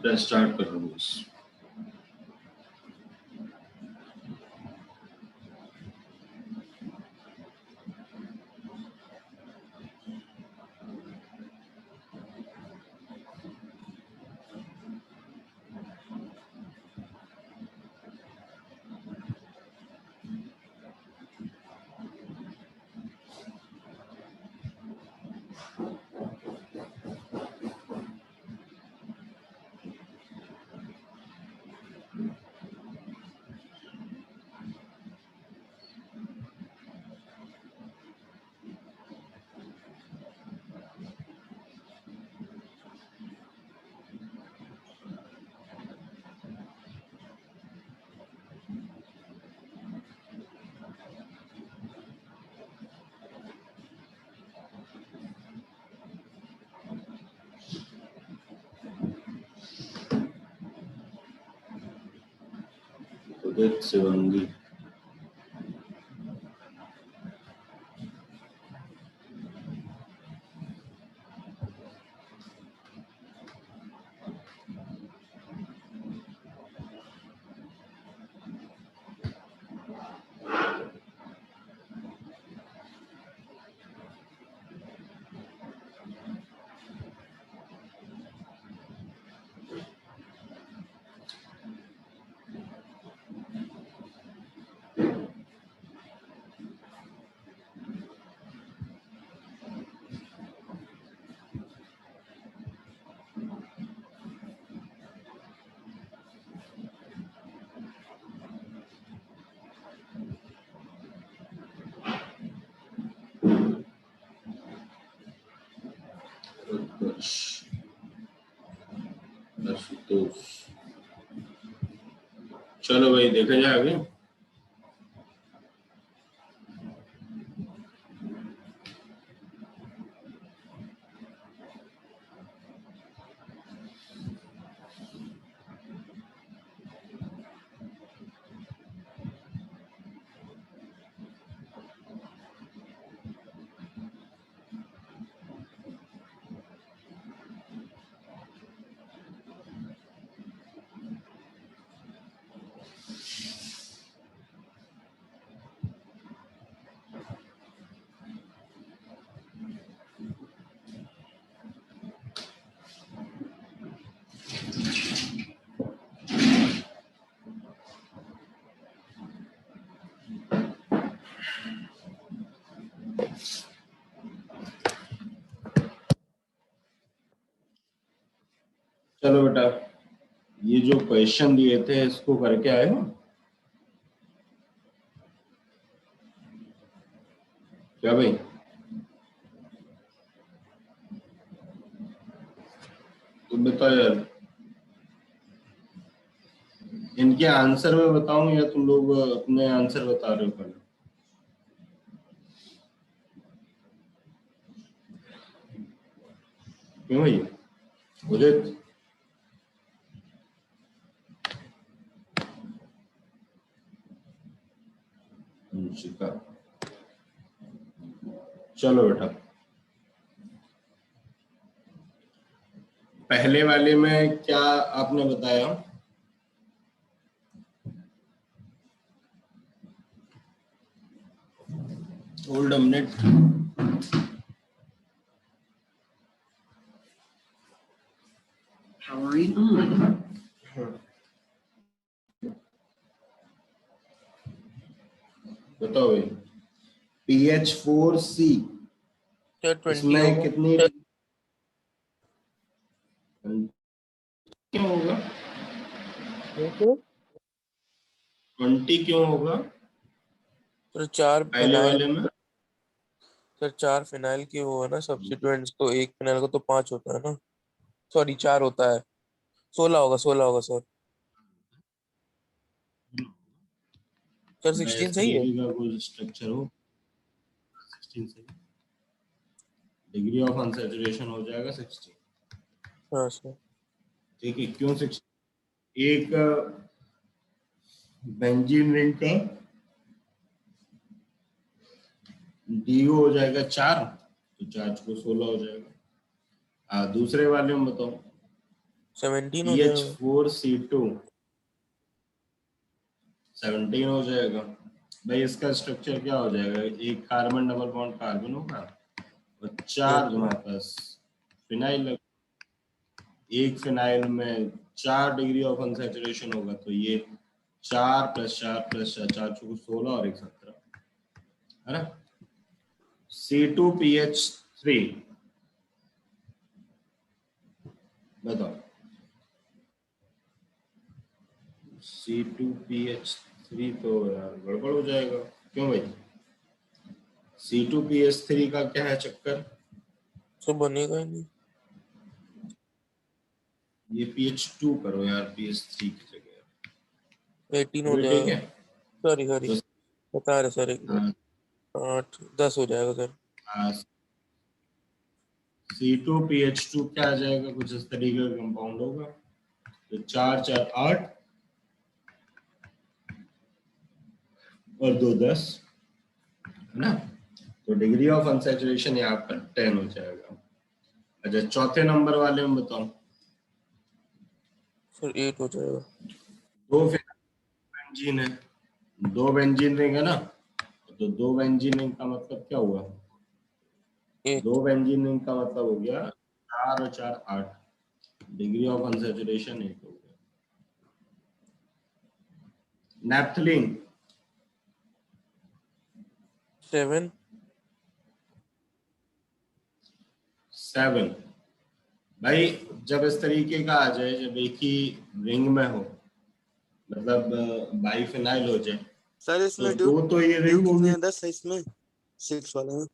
Start कर दूंगा। उदित शिवंगी, आशुतोष। चलो भाई देखा जाए आगे। चलो बेटा, ये जो क्वेश्चन दिए थे इसको करके आए हो क्या भाई? तुम बताओ यार, इनके आंसर में बताऊं या तुम लोग अपने आंसर बता रहे हो पहले? क्यों भैया? उदित, अंशिका, चलो बेटा, पहले वाले में क्या आपने बताया? Hold a minute. Powering on. बताओ भाई, PH4C इसमें कितनी क्यों होगा? 20 क्यों होगा? तो 4 पहले वाले में सर 4 फिनाइल के वो है ना सब्स्टिट्यूएंट्स, तो एक फिनाइल का तो 5 होता है ना, सॉरी 4 होता है, 16 होगा सर। सर 16 सही है। का कोई स्ट्रक्चर हो 16 से डिग्री ऑफ अनसैचुरेशन हो जाएगा 16। हाँ सर। ठीक है, क्यों 16? एक बेंजीन रिंग का DO हो जाएगा 4, तो चार्ज को 16 हो जाएगा। दूसरे वाले में बताओ। 17 हो पीएच जाएगा। 4 C2 17 हो जाएगा। भाई इसका स्ट्रक्चर क्या हो जाएगा, एक कार्बन डबल बॉन्ड कार्बन होगा और 4 ओके। तुम्हारे पास फिनाइल, एक फिनाइल में 4 डिग्री ऑफ अनसैचुरेशन होगा, तो ये 4 + 4 + 4 4 × 16 और 1 17 है ना। C2PH3 बताओ। C2PH3 तो यार गड़बड़ हो जाएगा, क्यों भाई? C2PH3 का क्या है चक्कर? तो बनेगा ही नहीं। ये PH2 करो यार, PH3 की जगह। 18 हो अभी ठीक जाएगा। है सॉरी सॉरी, तो बता रहे सर, एक मिनट। हाँ, 8 10 हो जाएगा सर। हाँ, C2PH2 क्या आ जाएगा, कुछ इस तरीके का कंपाउंड होगा। तो 4 4 8 और 2 10 है ना। तो डिग्री ऑफ अनसैचुरेशन यहाँ पर 10 हो जाएगा। अच्छा चौथे नंबर वाले में बताओ। सर 8 हो जाएगा। दो बेंजीन है, दो बेंजीन रिंग है ना, तो दो बेंजीन रिंग का मतलब क्या हुआ? 8। दो बेंजीन रिंग का मतलब हो गया 4 और 4 8, डिग्री ऑफ अनसैचुरेशन 8 हो गया। नैप्थलीन 7। 7। भाई जब इस तरीके का आ जाए, जब एक ही रिंग में हो, मतलब बाइफिनाइल हो जाए, सर तो इसमें ड्यू दो तो ये ड्यू रिंग कितने होगी। हैं? 10 है इसमें, 6 वाले में।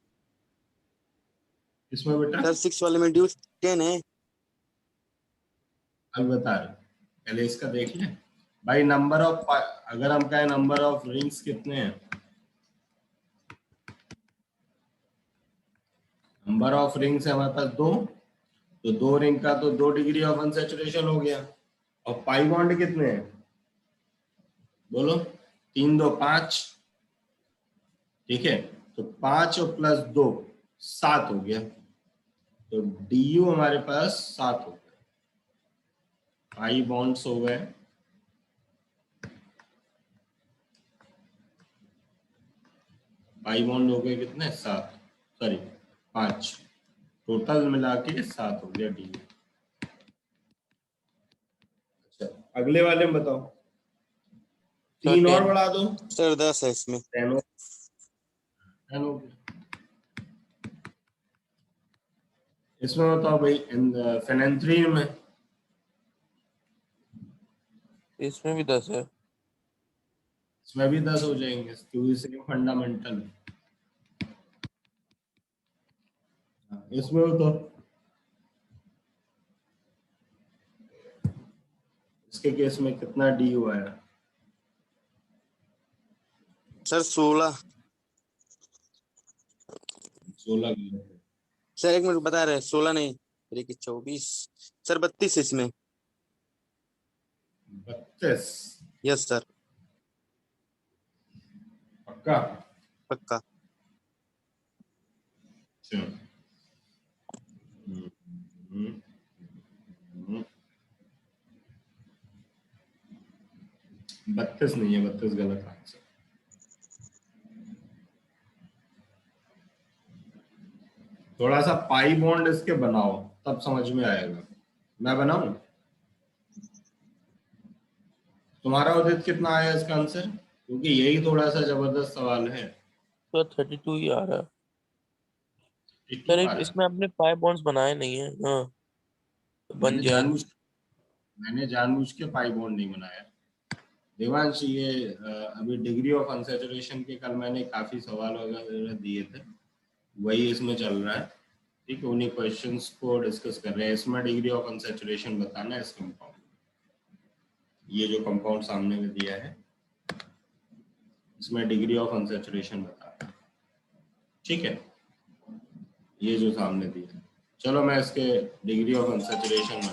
इसमें बेटा सर 6 वाले में ड्यू 10 है। अब बता रहे, पहले इसका देख ले भाई। नंबर ऑफ, अगर हम कहें नंबर ऑफ रिंग्स कितने हैं, नंबर ऑफ रिंग्स है हमारे पास 2, तो 2 रिंग का तो 2 डिग्री ऑफ अनसैचुरेशन हो गया। और पाई बॉन्ड कितने हैं बोलो? 3 2 5, ठीक है। तो 5 और +2 7 हो गया, तो डी हमारे पास 7 हो गया। पाई बॉन्ड्स हो गए, पाई बॉन्ड हो गए कितने? 7, सॉरी 5, टोटल मिला के 7 हो गया डी। अच्छा अगले वाले में बताओ, सर 3 और 10। बढ़ा दो, सर 10 है इसमें। 10 हो, 10 हो गया। इसमें बताओ भाई, फेनेंथ्रीन में इसमें भी 10 है। इसमें भी 10 हो जाएंगे, क्योंकि सेम फंडामेंटल। इसमें बताओ, इसके केस में कितना डी हुआ है? सर 16। 16 किलो। सर एक मिनट बता रहे हैं, 16 नहीं, अरे कि 24। सर 32 इसमें। 32 यस सर। पक्का? पक्का। अच्छा। हम्म, हम्म, हम्म। 32 नहीं है, 32 गलत आंसर। थोड़ा सा पाई बॉन्ड इसके बनाओ, तब समझ में आएगा। मैं बनाऊं? तुम्हारा उदित कितना आया इसका आंसर, क्योंकि यही थोड़ा सा जबरदस्त सवाल है। सर 32 ही आ रहा है। सर 82 एक आया। इसमें आपने 5 बॉन्ड्स बनाए नहीं है, हाँ तो बन मैंने जाएंगे। जानबूझ मैंने जानबूझ के पाई बॉन्ड नहीं बनाया। देवांश ये अभी डिग्री ऑफ अनसैचुरेशन के कल मैंने काफी सवाल वगैरह दिए थे, वही इसमें चल रहा है। ठीक है, उन्हीं क्वेश्चंस को डिस्कस कर रहे हैं। इसमें डिग्री ऑफ अनसैचुरेशन बताना है इस कंपाउंड, ये जो कंपाउंड सामने में दिया है इसमें डिग्री ऑफ अनसैचुरेशन बताना है। ठीक है, ये जो सामने दिया है, चलो मैं इसके डिग्री ऑफ अनसैचुरेशन में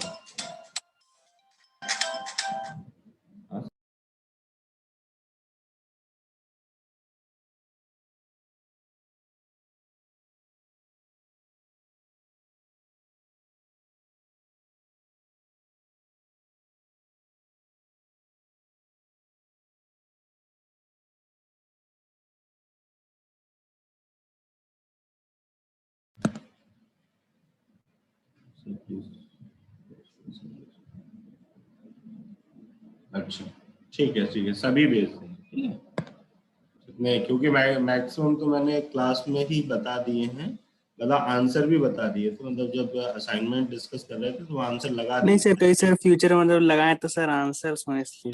अच्छा ठीक है सभी भेज दें, ठीक है। नहीं क्योंकि मैक्सिमम तो मैंने क्लास में ही बता दिए हैं, मतलब आंसर भी बता दिए थे, मतलब जब असाइनमेंट डिस्कस कर रहे थे तो आंसर लगा नहीं दिए सर, थे। कई सर फ्यूचर मतलब लगाए तो सर आंसर सुने इसलिए।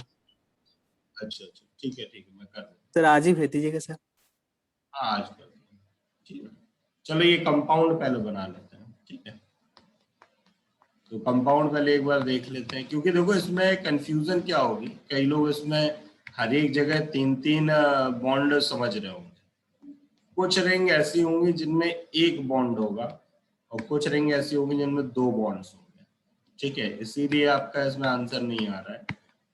अच्छा ठीक है मैं कर दूँ। सर आज ही भेज दीजिएगा सर। हाँ आज कर दूँ, ठीक है। चलो ये कंपाउंड पहले बना लेते हैं, ठीक है। तो कंपाउंड पहले एक बार देख लेते हैं, क्योंकि देखो इसमें कंफ्यूजन क्या होगी, कई लोग इसमें हर एक जगह 3-3 बॉन्ड समझ रहे होंगे। कुछ रिंग ऐसी होंगी जिनमें एक बॉन्ड होगा और कुछ रिंग ऐसी होंगी जिनमें 2 बॉन्ड्स होंगे, ठीक है। इसीलिए आपका इसमें आंसर नहीं आ रहा है,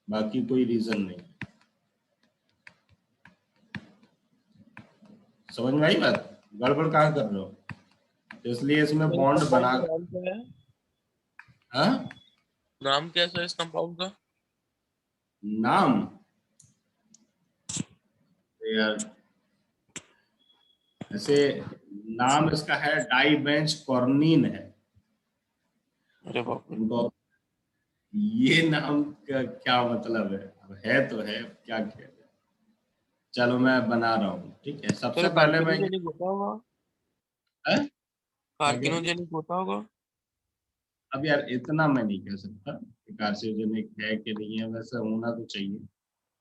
बाकी कोई रीजन नहीं है। समझ में आई बात, गड़बड़ कहाँ कर रहे हो? तो इसलिए इसमें बॉन्ड बना, नाम क्या है? हाँ नाम कैसा है इस कंपाउंड का? नाम यार ऐसे नाम इसका है डाई बेंच कॉर्निन है। अरे बाप रे। तो ये नाम का क्या मतलब है? अब है तो है, क्या किया जाए। चलो मैं बना रहा हूँ, ठीक है। सबसे सर पहले मैं कार्सिनोजेनिक होता होगा? है? क्या कह रहे हो? कार्सिनोजेनिक होता होगा? अब यार इतना मैं नहीं कह सकता कि कार्सिनोजेनिक है कि नहीं है, वैसे होना तो चाहिए,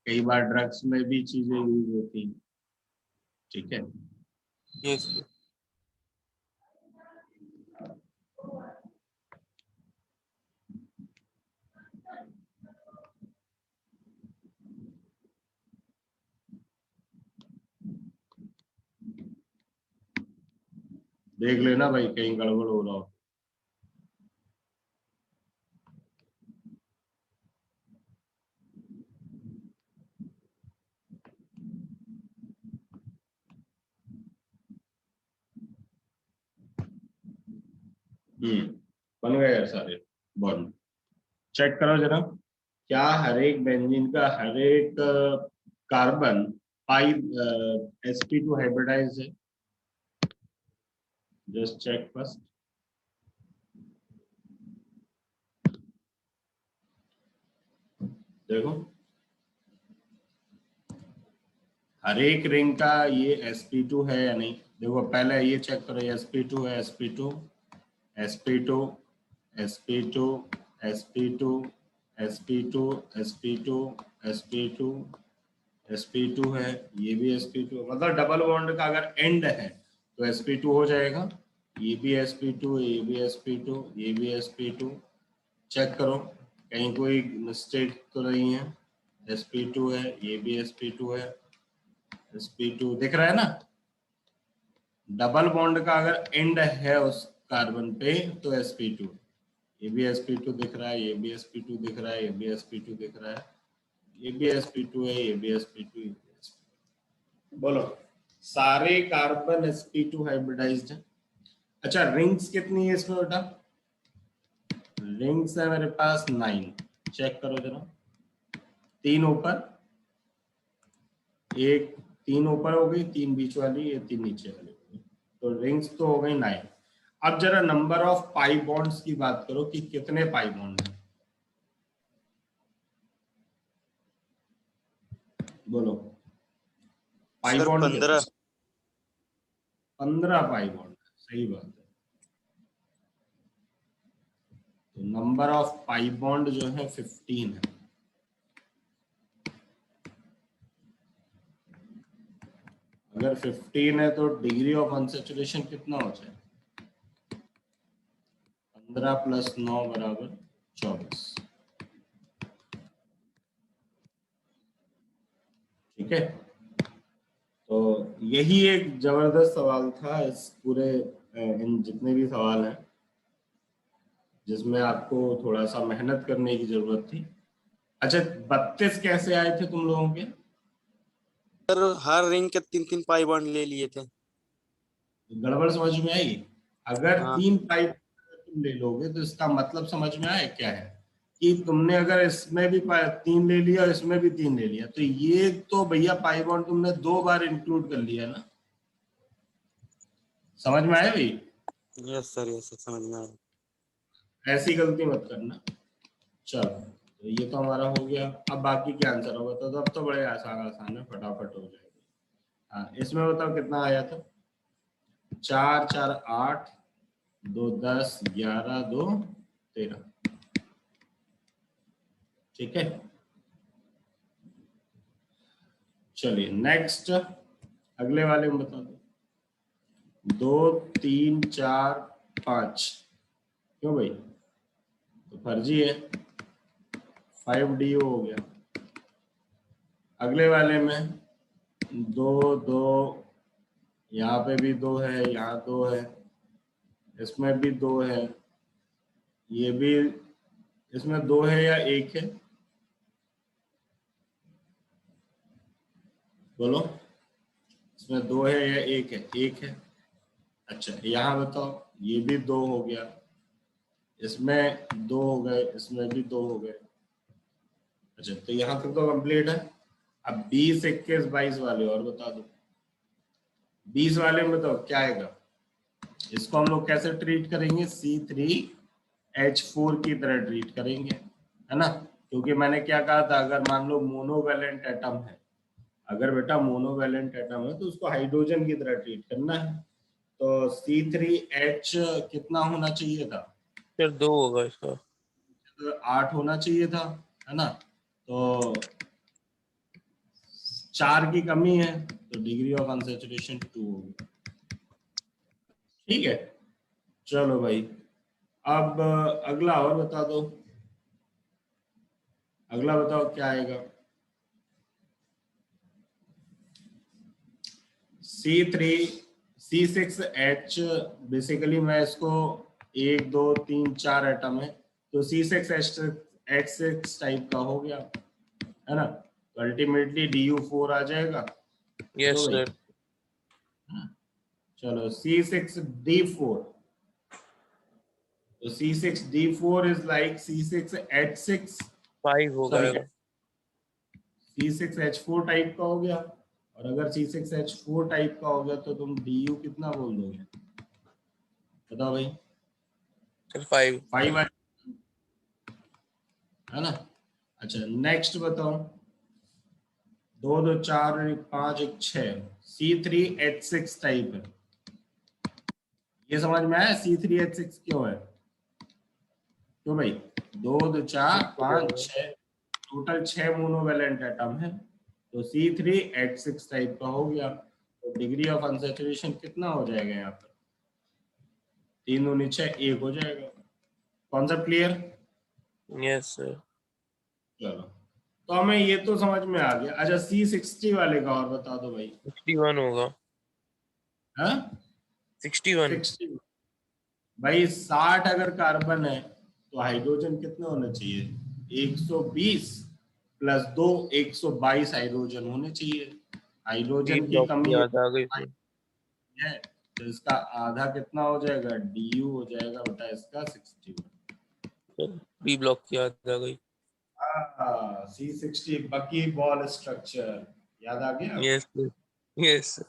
कई बार ड्रग्स में भी चीजें यूज होती हैं, ठीक है। यस। देख लेना भाई कहीं गड़बड़ हो रहा हो। बन गए यार सारे बॉन्ड, चेक करो जरा। क्या हर एक बेंजीन का हर एक कार्बन पाई sp2 हाइब्रिडाइज है? Just check first. देखो हर एक रिंग का ये sp2 है या नहीं। देखो पहले ये चेक करो, sp2 है, sp2 sp2 sp2 sp2 sp2 sp2 sp2 sp2 है, ये भी sp2, मतलब डबल बॉन्ड का अगर एंड है तो sp2 हो जाएगा। ये भी sp2, ये भी sp2, ये भी sp2। चेक करो कहीं कोई मिस्टेक तो नहीं है। sp2 है, ये भी sp2 है, sp2 दिख रहा है ना। डबल बॉन्ड का अगर एंड है उस कार्बन पे तो sp2, ये भी sp2 दिख रहा है, ये भी sp2 दिख रहा है, ये भी sp2 दिख रहा है, ये भी sp2 है, ये भी sp2, बोलो सारे कार्बन sp2 हाइब्रिडाइज्ड है। अच्छा रिंग्स कितनी है इसमें बेटा? रिंग्स है मेरे पास 9। चेक करो जरा, 3 ऊपर, एक 3 ऊपर हो गई, 3 बीच वाली, ये 3 नीचे वाली हो गई, तो रिंग्स तो हो गई 9। अब जरा नंबर ऑफ पाई बॉन्ड्स की बात करो कि कितने पाई बॉन्ड है, बोलो। पाई सर बॉन्ड 15। 15 पाई बॉन्ड, सही बात है। तो नंबर ऑफ पाई बॉन्ड जो है 15 है। अगर 15 है तो डिग्री ऑफ अनसैचुरेशन कितना हो जाए? 15 + 9 = 24, ठीक है। तो यही एक जबरदस्त सवाल था इस पूरे इन जितने भी सवाल हैं जिसमें आपको थोड़ा सा मेहनत करने की जरूरत थी। अच्छा 32 कैसे आए थे तुम लोगों के? सर हर रिंग के 3-3 पाई बॉन्ड ले लिए थे। गड़बड़ समझ में आई? अगर हाँ 3 पाइप तुम ले लोगे तो इसका मतलब समझ में आया क्या है कि तुमने अगर इसमें भी 3 ले लिया और इसमें भी 3 ले लिया तो ये तो भैया पाई बॉन्ड तुमने 2 बार इंक्लूड कर लिया ना। समझ में आया भाई? यस सर समझ में आया। ऐसी गलती मत करना। चलो तो ये तो हमारा हो गया। अब बाकी क्या आंसर होगा? तो अब तो बड़े आसान आसान है, फटाफट हो जाएगा। हाँ, इसमें बताओ कितना आया था? 4 4 8, 2 10, 11 2 13। ठीक है, चलिए नेक्स्ट अगले वाले में बता दो। 2 3 4 5, क्यों भाई? तो फर्जी है, 5 DU हो गया। अगले वाले में 2 2, यहाँ पे भी 2 है, यहाँ 2 है, इसमें भी 2 है, ये भी, इसमें 2 है या 1 है? बोलो, इसमें 2 है या 1 है? 1 है। अच्छा, यहाँ बताओ, ये भी 2 हो गया, इसमें 2 हो गए, इसमें भी 2 हो गए। अच्छा, तो यहाँ तक तो कंप्लीट है। अब 20 21 22 वाले और बता दो। 20 वाले में तो क्या आएगा? इसको हम लोग कैसे ट्रीट करेंगे? C3H4 की तरह ट्रीट करेंगे, है ना? क्योंकि मैंने क्या कहा था, अगर मान लो मोनोवैलेंट एटम है, अगर बेटा मोनोवैलेंट एटम है तो उसको हाइड्रोजन की तरह ट्रीट करना है। तो C3H कितना होना चाहिए था? फिर 2 होगा इसका। तो 8 होना चाहिए था, है ना? तो 4 की कमी है, तो डिग्री ऑफ अनसैचुरेशन 2 होगी। ठीक है, चलो भाई, अब अगला और बता दो। अगला बताओ क्या आएगा? C6H, बेसिकली मैं इसको 1 2 3 4 एटम है, तो C6H6 टाइप का हो गया, है ना? तो अल्टीमेटली DU4 आ जाएगा। यस तो भाई सर। चलो C6D4, तो C6D4 इज लाइक C6H6, 5 होगा सॉरी आएगा। C6H4 टाइप का हो गया। और अगर C6H4 टाइप का हो गया तो तुम DU कितना बोल दोगे? बताओ भाई। सर 5। 5 है ना? अच्छा, नेक्स्ट बताओ। 2 2 4 5 1 6, C3H6 टाइप है। ये समझ में आया C3H6 क्यों है? क्यों भाई? 2 2 4 5 6, टोटल 6 मोनोवैलेंट एटम है, तो C3H6 टाइप का हो गया। तो डिग्री ऑफ अनसैचुरेशन कितना हो जाएगा यहाँ पर? 3 दूनी 6, 1 हो जाएगा। Concept clear? Yes sir. चलो, तो हमें ये तो समझ में आ गया। अच्छा, C60 वाले का और बता दो भाई। 61 होगा। हाँ, 61। 60 भाई, 60 अगर कार्बन है तो हाइड्रोजन कितने होने चाहिए? 120 प्लस 2, 122 हाइड्रोजन होने चाहिए। बी हाइड्रोजन की ब्लॉक की कमी याद आ गई फिर। है, तो इसका आधा कितना हो जाएगा? DU हो जाएगा बेटा इसका 61। बी ब्लॉक की याद आ गई। C60 बकी बॉल स्ट्रक्चर याद आ गया? Yes sir. यस।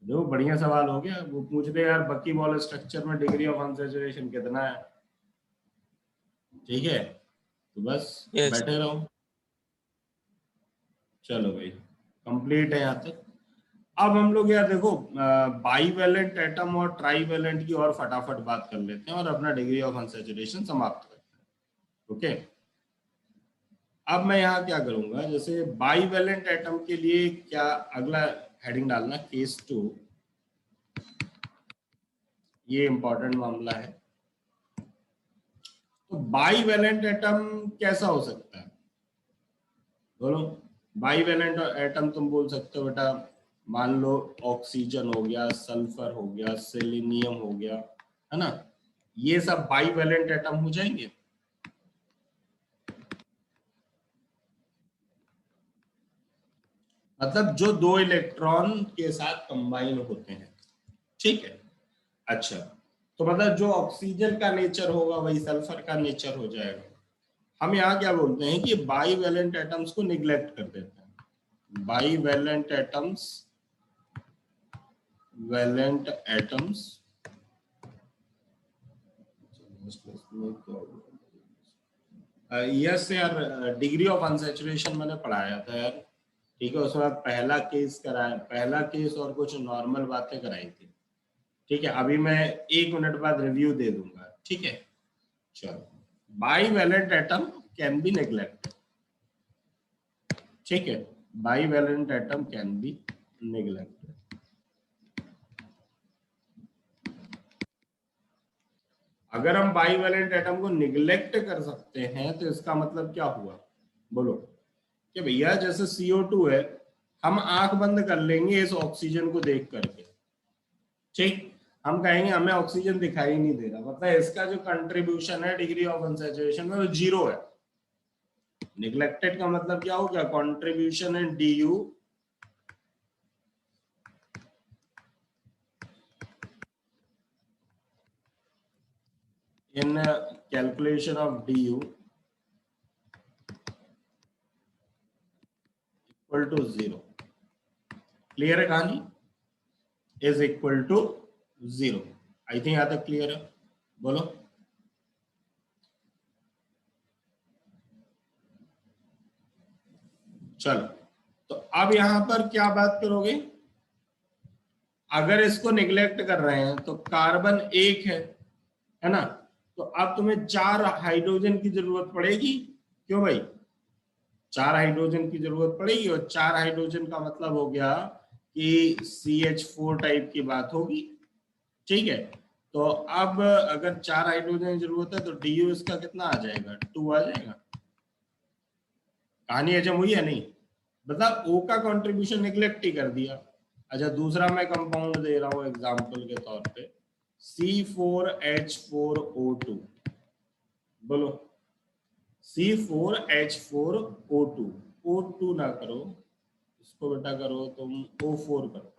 जो बढ़िया सवाल हो गया। वो पूछ रहे यार बकी बॉल स्ट्रक्चर में डिग्री ऑफ अनसैचुरेशन कितना है? ठीक है, तो बस यस। बैठे रहो। चलो भाई, कंप्लीट है यहाँ तक। अब हम लोग यार देखो, बाईवैलेंट एटम और ट्राईवैलेंट की और फटाफट बात कर लेते हैं और अपना डिग्री ऑफ अनसैचुरेशन समाप्त करते हैं। ओके, अब मैं यहाँ क्या करूंगा, जैसे बाईवैलेंट एटम के लिए क्या, अगला हेडिंग डालना केस 2, ये इंपॉर्टेंट मामला है। तो बाईवैलेंट एटम कैसा हो सकता है? बोलो, बाईवैलेंट एटम तुम बोल सकते हो बेटा, मान लो ऑक्सीजन हो गया, सल्फर हो गया, सेलेनियम हो गया, है ना? ये सब बाईवैलेंट एटम हो जाएंगे। मतलब जो 2 इलेक्ट्रॉन के साथ कंबाइन होते हैं। ठीक है, अच्छा, तो मतलब जो ऑक्सीजन का नेचर होगा वही सल्फर का नेचर हो जाएगा। हम यहाँ क्या बोलते हैं कि बाईवैलेंट एटम्स को निग्लेक्ट कर देते हैं। Bivalent atoms, valent atoms yes यार, डिग्री ऑफ अनसैचुरेशन मैंने पढ़ाया था यार, ठीक है। उसमें पहला केस कराया, पहला केस और कुछ नॉर्मल बातें कराई थी, ठीक है। अभी मैं 1 मिनट बाद रिव्यू दे दूंगा, ठीक है। चलो, bivalent atom can be neglected, ठीक है। Bivalent atom can be neglected. अगर हम बाईवैलेंट एटम को निग्लेक्ट कर सकते हैं तो इसका मतलब क्या हुआ, बोलो। कि भैया जैसे CO2 है, हम आंख बंद कर लेंगे इस ऑक्सीजन को देख करके, ठीक। हम कहेंगे हमें ऑक्सीजन दिखाई नहीं दे रहा, मतलब इसका जो कंट्रीब्यूशन है डिग्री ऑफ अनसैचुरेशन में वो 0 है। निग्लेक्टेड का मतलब क्या हो गया, contribution in DU in calculation of DU equal to 0। Clear है कहानी, is equal to 0। I think यहाँ तक क्लियर है, बोलो। चलो, तो अब यहां पर क्या बात करोगे, अगर इसको निग्लेक्ट कर रहे हैं तो कार्बन 1 है ना, तो अब तुम्हें 4 हाइड्रोजन की जरूरत पड़ेगी। क्यों भाई, 4 हाइड्रोजन की जरूरत पड़ेगी, और 4 हाइड्रोजन का मतलब हो गया कि CH4 टाइप की बात होगी, ठीक है। तो अब अगर 4 हाइड्रोजन की जरूरत है तो DU इसका कितना आ जाएगा, 2 आ जाएगा। कहानी हजम हुई है नहीं, मतलब O का कंट्रीब्यूशन निग्लेक्ट ही कर दिया। अच्छा, दूसरा मैं कंपाउंड दे रहा हूं एग्जांपल के तौर पे, C4H4O2, बोलो। C4H4O2, O2 ना करो इसको बेटा, करो तुम O4 करो।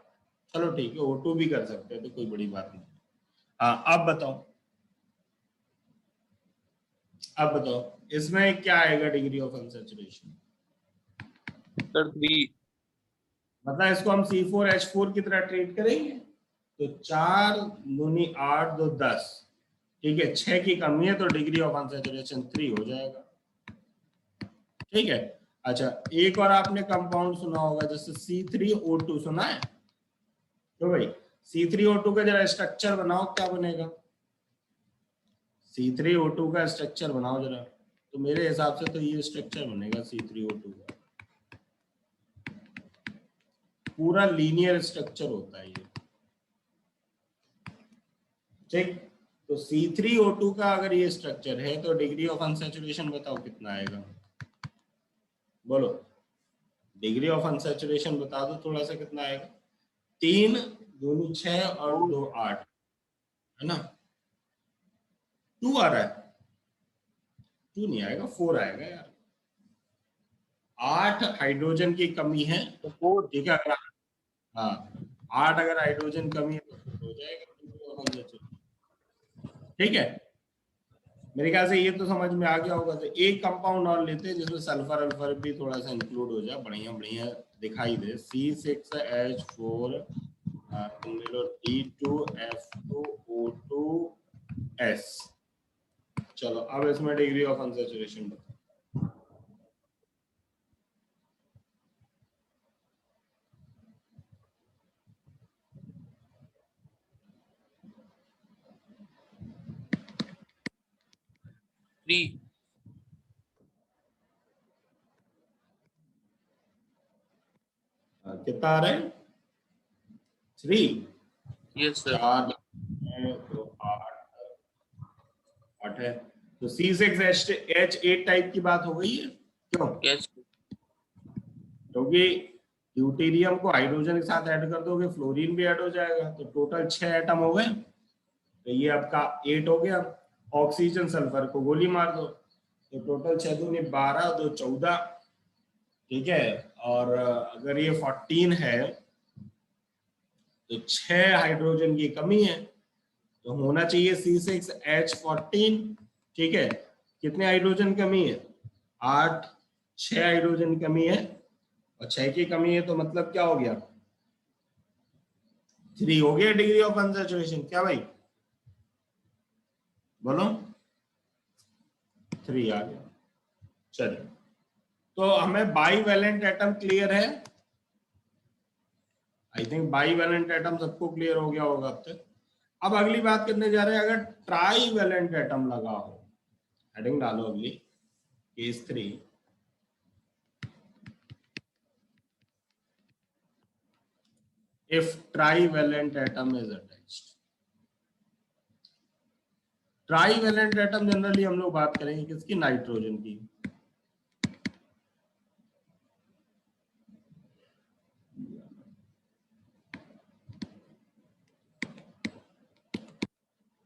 चलो ठीक है, O2 भी कर सकते हैं तो कोई बड़ी बात नहीं। हाँ, अब बताओ, अब बताओ इसमें क्या आएगा डिग्री ऑफ अनसैचुरेशन। सर 3। मतलब इसको हम C4H4 की तरह ट्रीट करेंगे तो 4 दूनी 8 2 10, ठीक है। 6 की कमी है तो डिग्री ऑफ अनसैचुरेशन 3 हो जाएगा, ठीक है। अच्छा, एक और आपने कंपाउंड सुना होगा जैसे C3O2, सुना है? तो भाई C3O2 का जरा स्ट्रक्चर बनाओ, क्या बनेगा? C3O2 का स्ट्रक्चर बनाओ जरा, तो मेरे हिसाब से तो ये स्ट्रक्चर बनेगा C3O2 का, पूरा लीनियर स्ट्रक्चर होता है ये, ठीक। तो C3O2 का अगर ये स्ट्रक्चर है तो डिग्री ऑफ अनसैचुरेशन बताओ कितना आएगा, बोलो। डिग्री ऑफ अनसैचुरेशन बता दो थोड़ा सा, कितना आएगा? 3 दूनी 6 और 2 8, है ना। 2 आ रहा है, 2 नहीं आएगा, 4 आएगा यार। 8 हाइड्रोजन की कमी है, ठीक है। अगर हाँ 8 अगर हाइड्रोजन कमी है तो हो जाएगा, ठीक है। मेरे ख्याल से ये तो समझ में आ गया होगा। तो एक कंपाउंड और लेते हैं जिसमें सल्फर अल्फर भी थोड़ा सा इंक्लूड हो जाए, बढ़िया बढ़िया दिखाई दे। C6H4 D2F2O2S। चलो, अब इसमें डिग्री ऑफ अनसैचुरेशन बताओ। कितना आ रहा है? 3। Yes sir. 4 तो 8 है, तो C6H8 टाइप की बात हो गई है। क्यों? यस। क्योंकि ड्यूटेरियम को हाइड्रोजन के साथ ऐड कर दोगे, फ्लोरीन भी ऐड हो जाएगा, तो टोटल 6 एटम हो गए। तो ये आपका 8 हो गया। ऑक्सीजन सल्फर को गोली मार दो, तो टोटल 6 दूनी 12 2 14, ठीक है। और अगर ये 14 है तो 6 हाइड्रोजन की कमी है, तो होना चाहिए C6H14, ठीक है। कितने हाइड्रोजन कमी है? 8। 6 हाइड्रोजन कमी है, और 6 की कमी है, तो मतलब क्या हो गया? 3 हो गया डिग्री ऑफ अनसैचुरेशन। क्या भाई, बोलो। 3 आ गया। चलिए, तो हमें बाईवैलेंट एटम क्लियर है। आई थिंक बाईवैलेंट एटम सबको क्लियर हो गया होगा अब तक। अब अगली बात करने जा रहे हैं, अगर ट्राईवैलेंट एटम लगा हो, हेडिंग डालो अगली, case 3। If trivalent atom is attached. Trivalent atom generally हम लोग बात करेंगे किसकी, नाइट्रोजन की।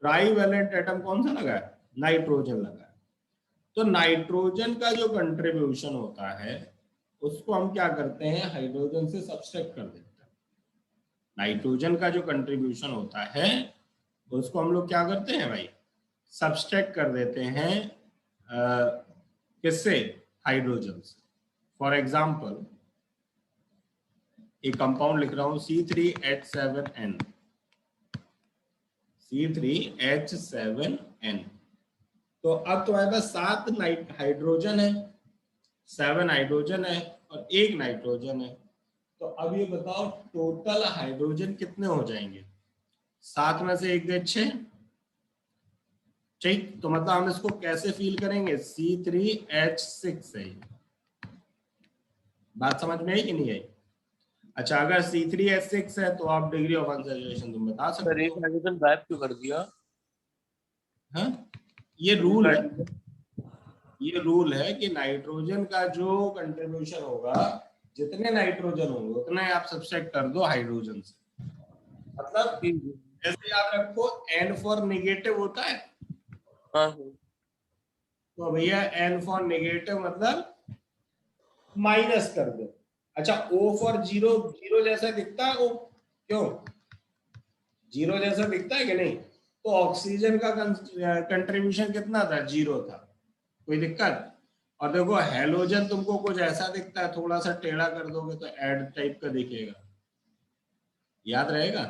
ट्राईवैलेंट एटम कौन सा लगा है, नाइट्रोजन लगा है। तो नाइट्रोजन का जो कंट्रीब्यूशन होता है उसको हम क्या करते हैं, हाइड्रोजन से सब्सट्रैक्ट कर देते हैं। नाइट्रोजन का जो कंट्रीब्यूशन होता है उसको हम लोग क्या करते हैं भाई, सब्सट्रैक्ट कर देते हैं किससे, हाइड्रोजन से। फॉर एग्जाम्पल एक कंपाउंड लिख रहा हूं C3H7N, C3H7N। तो अब तुम्हारे पास 7 हाइड्रोजन है, 7 हाइड्रोजन है और 1 नाइट्रोजन है। तो अब ये बताओ टोटल हाइड्रोजन कितने हो जाएंगे, 7 में से 1 गए 6। ठीक, तो मतलब हम इसको कैसे फील करेंगे, C3H6 है। बात समझ में आई कि नहीं आई? अच्छा, अगर C3H6 है तो आप डिग्री ऑफ अनसैचुरेशन तुम बता सर सकते एक हो। हाइड्रोजन गायब क्यों कर दिया? हाँ, ये रूल है, ये रूल है कि नाइट्रोजन का जो कंट्रीब्यूशन होगा, जितने नाइट्रोजन होंगे उतने आप सब्सट्रैक्ट कर दो हाइड्रोजन से। मतलब जैसे याद रखो N फॉर नेगेटिव होता है, हाँ तो भैया N फॉर नेगेटिव मतलब माइनस कर दो। अच्छा, O फॉर जीरो, जीरो जैसा दिखता है O, क्यों जीरो जैसा दिखता है कि नहीं? तो ऑक्सीजन का कंट्रीब्यूशन कितना था, 0 था। कोई दिक्कत? और देखो हेलोजन तुमको कुछ ऐसा दिखता है, थोड़ा सा टेढ़ा कर दोगे तो एड टाइप का दिखेगा, याद रहेगा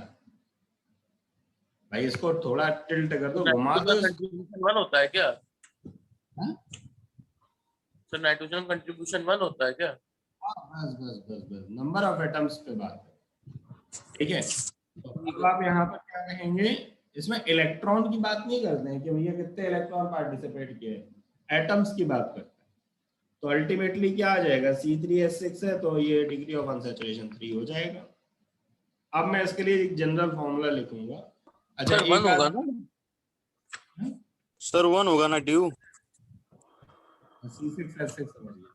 भाई? इसको थोड़ा टिल्ट कर दो, घुमा दो इसको। कंट्रीब्यूशन 1 होता है क्या? हाँ? सर नाइट्रोजन कंट्रीब्यूशन 1 होता है क्या? बस बस बस बस, नंबर ऑफ एटम्स पे बात है, ठीक है। तो अब आप यहाँ पर क्या कहेंगे, इसमें इलेक्ट्रॉन की बात नहीं करते हैं कि भैया कितने इलेक्ट्रॉन पार्टिसिपेट किए, एटम्स की बात करते हैं। तो अल्टीमेटली क्या आ जाएगा, C3H6 है तो ये डिग्री ऑफ अनसैचुरेशन 3 हो जाएगा। अब मैं इसके लिए एक जनरल फॉर्मूला लिखूंगा। अच्छा, सर 1 होगा ना? सर 1 होगा ना ड्यू? C6H6 समझ गया,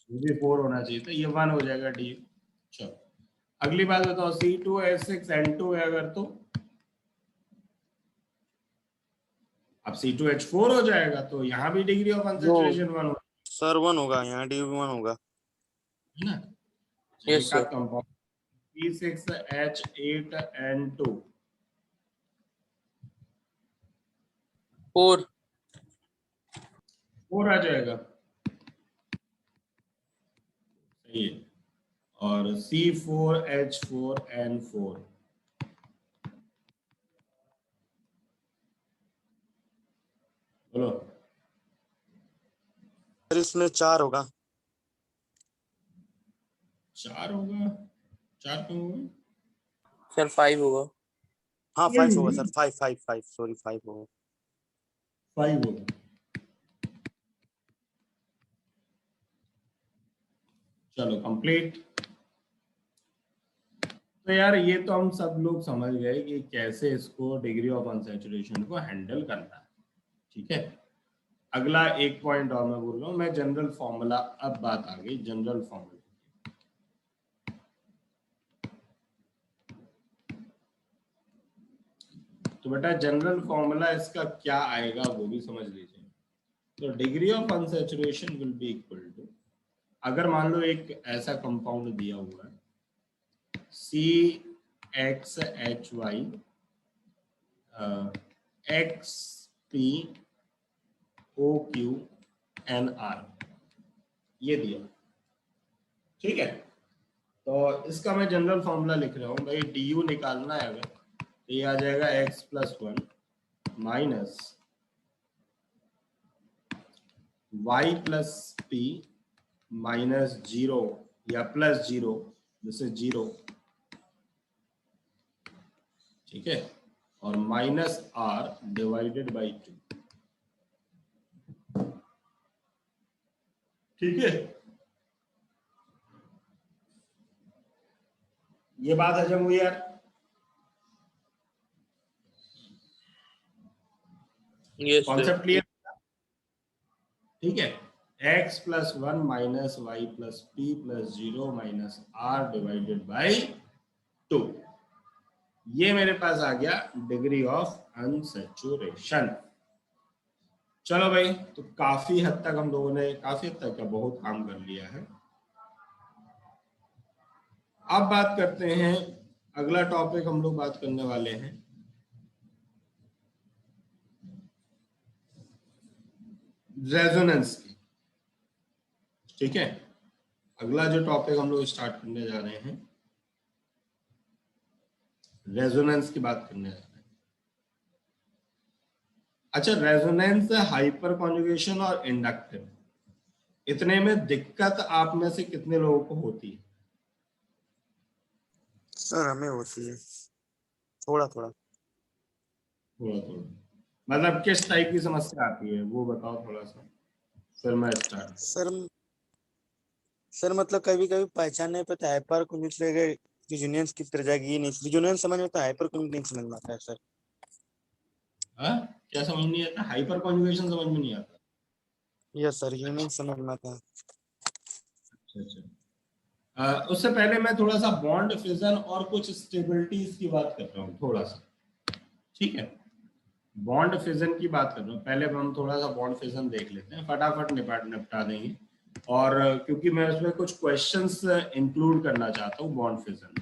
ये भी 4 होना चाहिए था, ये 1 हो जाएगा डी। चलो अगली बात बताओ, C2H6N2 है अगर, तो अब C2H4 हो जाएगा, तो यहाँ भी डिग्री ऑफ अनसैचुरेशन 1 हो, सर 1 होगा, यहाँ ड्यू 1 होगा। है ना? यस एक सर। Compound C6H8N2, 4। 4 आ जाएगा, सही है। और C4H4N4, बोलो। सर इसमें 4 होगा। 4 होगा, 4 क्यों होगा? सर 5 होगा। हाँ 5 होगा सर, 5 5 5 सॉरी 5 होगा। 5 होगा। चलो कंप्लीट। तो यार ये तो हम सब लोग समझ गए कि कैसे इसको डिग्री ऑफ अनसैचुरेशन को हैंडल करना है, ठीक है। अगला एक पॉइंट और मैं बोल रहा हूँ, मैं जनरल फॉर्मूला, अब बात आ गई जनरल फॉर्मूला। तो बेटा जनरल फॉर्मूला इसका क्या आएगा वो भी समझ लीजिए। तो degree of unsaturation will be equal to, अगर मान लो एक ऐसा कंपाउंड दिया हुआ है CXHY XPOQNR, ये दिया, ठीक है। तो इसका मैं जनरल फॉर्मूला लिख रहा हूँ भाई, DU निकालना है अगर, तो ये आ जाएगा X+1 minus y plus P minus 0 या प्लस 0, दिस इज 0, ठीक है, और माइनस आर डिवाइडेड बाई 2, ठीक है। ये बात हजम हुई यार? Yes sir. Concept clear? ठीक है, x plus 1 minus Y plus P plus 0 minus R divided by 2, ये मेरे पास आ गया डिग्री ऑफ अनसैचुरेशन। चलो भाई, तो काफी हद तक हम लोगों ने, काफी हद तक क्या, बहुत काम कर लिया है। अब बात करते हैं, अगला टॉपिक हम लोग बात करने वाले हैं रेजोनेंस की, ठीक है। अगला जो टॉपिक हम लोग स्टार्ट करने जा रहे हैं, रेजोनेंस की बात करने जा रहे हैं। अच्छा, रेजोनेंस, हाइपर कॉन्जुगेशन और इंडक्टिव, इतने में दिक्कत आप में से कितने लोगों को होती है? सर हमें होती है थोड़ा थोड़ा। थोड़ा थोड़ा मतलब किस टाइप की समस्या आती है वो बताओ थोड़ा सा, फिर मैं स्टार्ट। सर मतलब कभी कभी पहचान नहीं पाता, हाइपर कॉन्जुगेट रिजोनेंस की तरह जाएगी, ये नहीं रिजोनेंस समझ में आता है, हाइपर कॉन्जुगेट नहीं समझ में आता है सर। हाँ, क्या समझ नहीं आता? हाइपर कॉन्जुगेशन समझ में नहीं आता? यस सर, रिजोनेंस समझ में आता है। अच्छा अच्छा। उससे पहले मैं थोड़ा सा बॉन्ड फिजन और कुछ स्टेबिलिटीज की बात कर रहा हूँ थोड़ा सा, ठीक है। बॉन्ड फिजन की बात कर रहा हूँ, पहले हम थोड़ा सा बॉन्ड फिजन देख लेते हैं, फटाफट निपटा देंगे। और क्योंकि मैं उसमें कुछ क्वेश्चंस इंक्लूड करना चाहता हूँ बॉन्ड फिजन,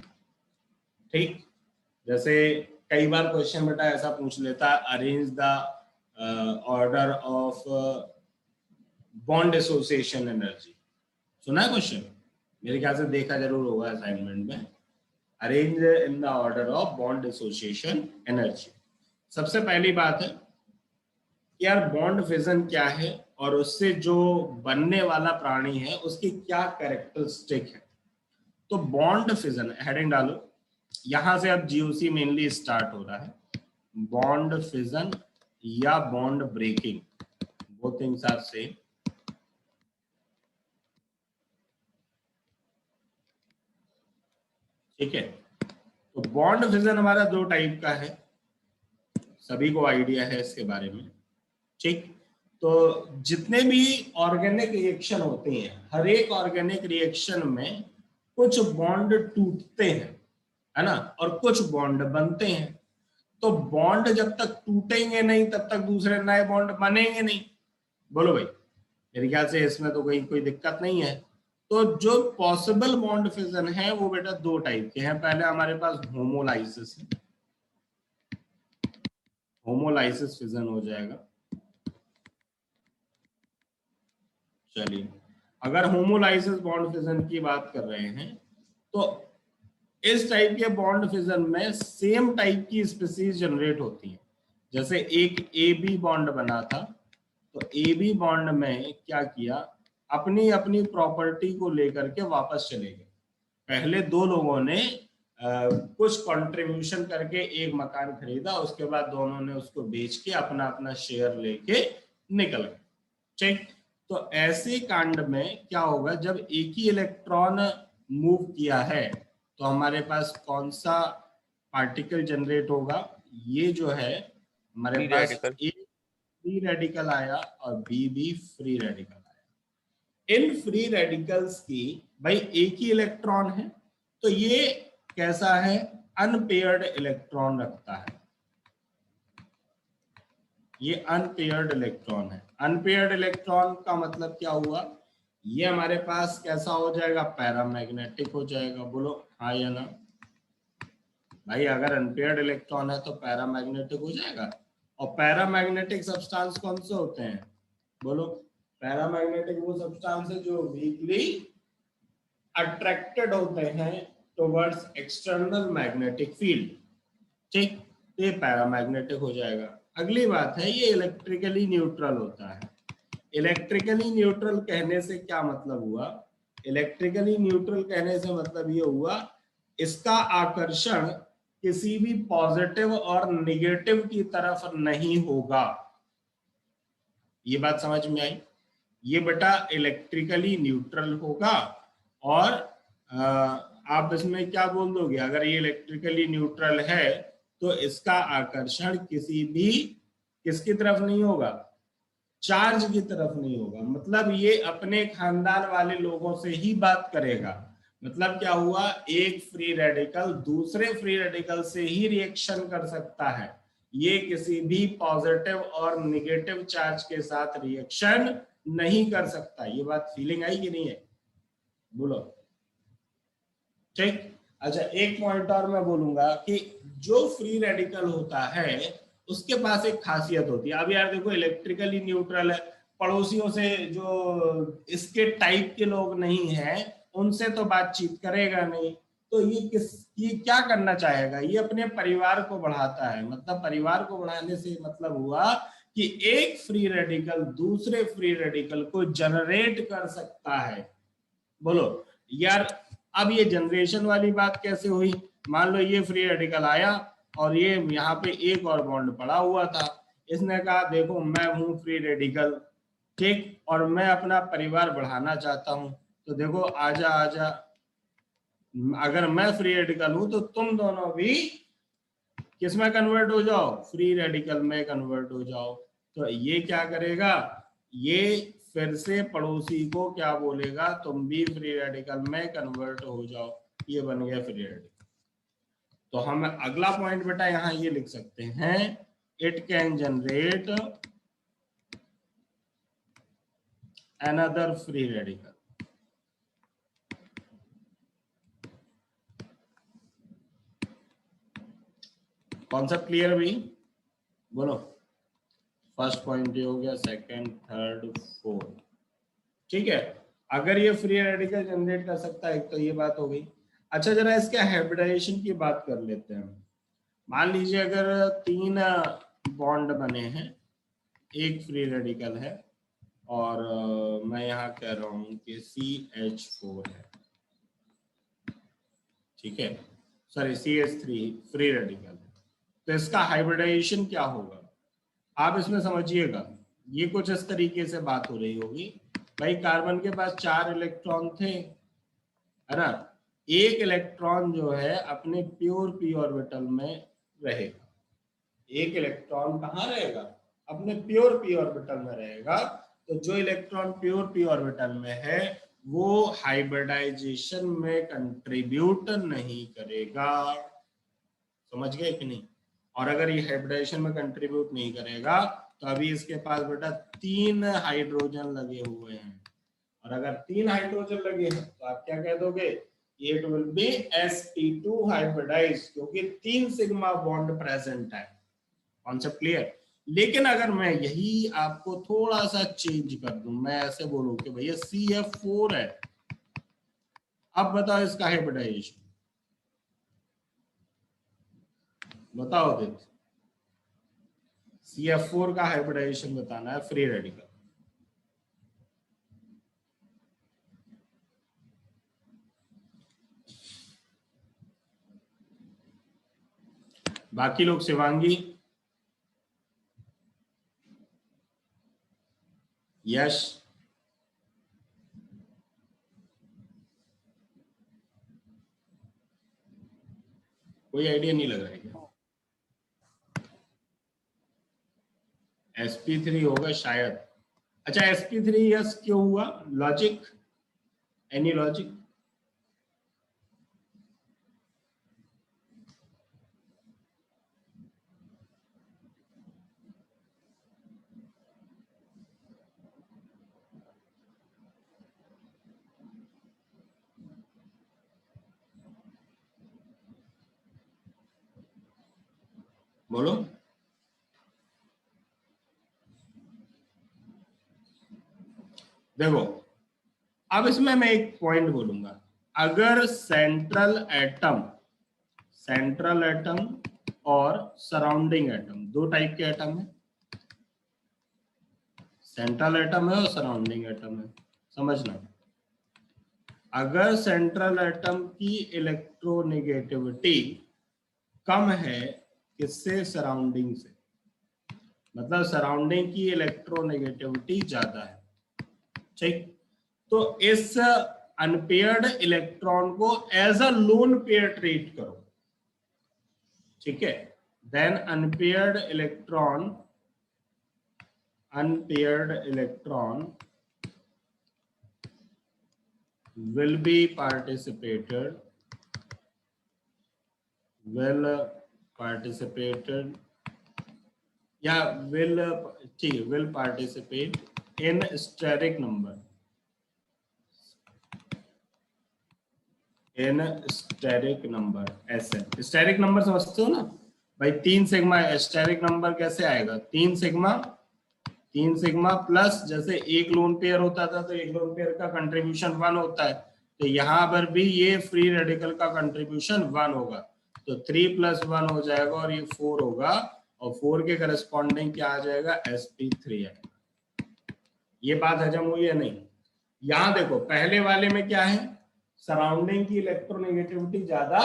ठीक। जैसे कई बार क्वेश्चन बेटा ऐसा पूछ लेता है, arrange the order of bond association energy, सुना है क्वेश्चन? मेरे ख्याल से देखा जरूर होगा असाइनमेंट में, arrange in the order of bond association energy. सबसे पहली बात है कि यार बॉन्ड फिजन क्या है और उससे जो बनने वाला प्राणी है उसकी क्या कैरेक्टरिस्टिक है। तो बॉन्ड फिजन, हेडिंग डालो, यहां से अब जीओसी मेनली स्टार्ट हो रहा है। बॉन्ड फिजन या bond breaking, both things are same. ठीक है, तो बॉन्ड फिजन हमारा दो टाइप का है, सभी को आइडिया है इसके बारे में, ठीक। तो जितने भी ऑर्गेनिक रिएक्शन होते हैं, हर एक ऑर्गेनिक रिएक्शन में कुछ बॉन्ड टूटते हैं, है ना, और कुछ बॉन्ड बनते हैं। तो बॉन्ड जब तक टूटेंगे नहीं तब तक दूसरे नए बॉन्ड बनेंगे नहीं। बोलो भाई, मेरे ख्याल से इसमें तो कोई दिक्कत नहीं है। तो जो पॉसिबल बॉन्ड फिजन है वो बेटा दो टाइप के हैं। पहले हमारे पास होमोलाइसिस है, होमोलाइसिस फिजन हो जाएगा। चलिए, अगर होमोलाइसिस बॉन्ड फिजन की बात कर रहे हैं तो इस टाइप के बॉन्ड फिजन में सेम टाइप की स्पीसीज जनरेट होती है। जैसे एक ए बी बॉन्ड बना था, तो ए बी बॉन्ड में क्या किया, अपनी अपनी प्रॉपर्टी को लेकर के वापस चले गए। पहले दो लोगों ने कुछ कंट्रीब्यूशन करके एक मकान खरीदा, उसके बाद दोनों ने उसको बेच के अपना अपना शेयर लेके निकल गए, ठीक। तो ऐसे कांड में क्या होगा, जब एक ही इलेक्ट्रॉन मूव किया है तो हमारे पास कौन सा पार्टिकल जनरेट होगा, ये जो है हमारे फ्री पास रेडिकल। ए फ्री रेडिकल आया और बी भी फ्री रेडिकल आया। इन फ्री रेडिकल्स की भाई एक ही इलेक्ट्रॉन है, तो ये कैसा है, अनपेयर्ड इलेक्ट्रॉन रखता है, ये अनपेयर्ड इलेक्ट्रॉन है। अनपेयर्ड इलेक्ट्रॉन का मतलब क्या हुआ, ये हमारे पास कैसा हो जाएगा, पैरामैग्नेटिक हो जाएगा। बोलो हाँ या ना भाई, अगर अनपेयर्ड इलेक्ट्रॉन है तो पैरामैग्नेटिक हो जाएगा। और पैरामैग्नेटिक सब्सटेंस कौन से होते हैं, बोलो। पैरामैग्नेटिक वो सब्सटेंस है जो वीकली अट्रैक्टेड होते हैं टुवर्ड्स एक्सटर्नल मैग्नेटिक फील्ड, ठीक। तो ये पैरामैग्नेटिक हो जाएगा। अगली बात है, ये इलेक्ट्रिकली न्यूट्रल होता है। इलेक्ट्रिकली न्यूट्रल कहने से क्या मतलब हुआ? इलेक्ट्रिकली न्यूट्रल कहने से मतलब ये हुआ इसका आकर्षण किसी भी पॉजिटिव और निगेटिव की तरफ नहीं होगा। ये बात समझ में आई? ये बेटा इलेक्ट्रिकली न्यूट्रल होगा। और आप इसमें क्या बोल दोगे, अगर ये इलेक्ट्रिकली न्यूट्रल है तो इसका आकर्षण किसी भी किसकी तरफ नहीं होगा? चार्ज की तरफ नहीं होगा। मतलब ये अपने खानदान वाले लोगों से ही बात करेगा। मतलब क्या हुआ, एक फ्री रेडिकल दूसरे फ्री रेडिकल से ही रिएक्शन कर सकता है, ये किसी भी पॉजिटिव और निगेटिव चार्ज के साथ रिएक्शन नहीं कर सकता। ये बात फीलिंग आई कि नहीं है? बोलो। ठीक। अच्छा, एक पॉइंट और मैं बोलूंगा कि जो फ्री रेडिकल होता है उसके पास एक खासियत होती है। अब यार देखो, इलेक्ट्रिकली न्यूट्रल है, पड़ोसियों से जो इसके टाइप के लोग नहीं हैं उनसे तो बातचीत करेगा नहीं, तो ये क्या करना चाहेगा? ये अपने परिवार को बढ़ाता है। मतलब परिवार को बढ़ाने से मतलब हुआ कि एक फ्री रेडिकल दूसरे फ्री रेडिकल को जनरेट कर सकता है। बोलो यार, अब ये जनरेशन वाली बात कैसे हुई? मान लो ये फ्री रेडिकल आया और ये यहाँ पे एक और बॉन्ड पड़ा हुआ था, इसने कहा देखो मैं हूं फ्री रेडिकल, ठीक, और मैं अपना परिवार बढ़ाना चाहता हूं, तो देखो आजा आजा, अगर मैं फ्री रेडिकल हूं तो तुम दोनों भी किस में कन्वर्ट हो जाओ? फ्री रेडिकल में कन्वर्ट हो जाओ। तो ये क्या करेगा, ये फिर से पड़ोसी को क्या बोलेगा, तुम भी फ्री रेडिकल में कन्वर्ट हो जाओ। ये बन गया फ्री रेडिकल। तो हम अगला पॉइंट बेटा यहां ये लिख सकते हैं, it can generate another free radical. Concept clear भी? बोलो। फर्स्ट पॉइंट ये हो गया, सेकंड, थर्ड, फोर्थ। ठीक है, अगर ये फ्री रेडिकल जनरेट कर सकता है तो ये बात हो गई। अच्छा, जरा इसके हाइब्रिडाइजेशन की बात कर लेते हैं। मान लीजिए अगर 3 बॉन्ड बने हैं, एक फ्री रेडिकल है और मैं यहाँ कह रहा हूं कि CH4 है, ठीक है, सॉरी CH3 फ्री रेडिकल है, तो इसका हाइब्रिडाइजेशन क्या होगा? आप इसमें समझिएगा, ये कुछ इस तरीके से बात हो रही होगी। भाई कार्बन के पास 4 इलेक्ट्रॉन थे, है ना, एक इलेक्ट्रॉन जो है अपने प्योर p ऑर्बिटल में रहेगा। एक इलेक्ट्रॉन कहाँ रहेगा? अपने प्योर p ऑर्बिटल में रहेगा। तो जो इलेक्ट्रॉन प्योर p ऑर्बिटल में है वो हाइब्रिडाइजेशन में कंट्रीब्यूट नहीं करेगा। समझ गए कि नहीं? और अगर ये हाइब्रिडाइजेशन में कंट्रीब्यूट नहीं करेगा तो अभी इसके पास बेटा 3 हाइड्रोजन लगे हुए हैं, और अगर 3 हाइड्रोजन लगे हैं तो आप क्या कह दोगे? It will be sp2 hybridised, क्योंकि 3 सिग्मा बॉन्ड प्रेजेंट है। Concept clear? लेकिन अगर मैं यही आपको थोड़ा सा चेंज कर दूं, मैं ऐसे बोलूं कि भैया CF4 है, अब बताओ इसका हाइब्रिडाइजेशन बताओ। देखो CF4 का हाइब्रिडाइजेशन बताना है फ्री रेडिकल। बाकी लोग, शिवांगी, यश, कोई आइडिया नहीं लग रहा है क्या? sp3 होगा शायद। अच्छा, sp3 यस क्यों हुआ? Logic, any logic? बोलो। देखो, अब इसमें मैं एक पॉइंट बोलूंगा, अगर सेंट्रल एटम और सराउंडिंग एटम, 2 टाइप के एटम है, सेंट्रल एटम है और सराउंडिंग एटम है, समझना। अगर सेंट्रल एटम की इलेक्ट्रोनेगेटिविटी कम है किससे, सराउंडिंग से, मतलब सराउंडिंग की इलेक्ट्रोनेगेटिविटी ज्यादा है, ठीक। तो इस अनपेयर्ड इलेक्ट्रॉन को as a lone pair treat करो, ठीक है। Then unpaired electron will be participated या will participate in steric number, ऐसे। स्टेरिक नंबर समझते हो ना भाई, 3 सिग्मा। स्टेरिक नंबर कैसे आएगा, 3 सिग्मा प्लस, जैसे एक लोन पेयर होता था तो एक लोन पेयर का कंट्रीब्यूशन 1 होता है, तो यहाँ पर भी ये फ्री रेडिकल का कंट्रीब्यूशन 1 होगा, तो 3 + 1 हो जाएगा और ये 4 होगा, और 4 के करस्पॉन्डिंग क्या आ जाएगा, sp3 आएगा। ये बात हजम हुई है नहीं? यहाँ देखो पहले वाले में क्या है, सराउंडिंग की इलेक्ट्रोनेगेटिविटी ज्यादा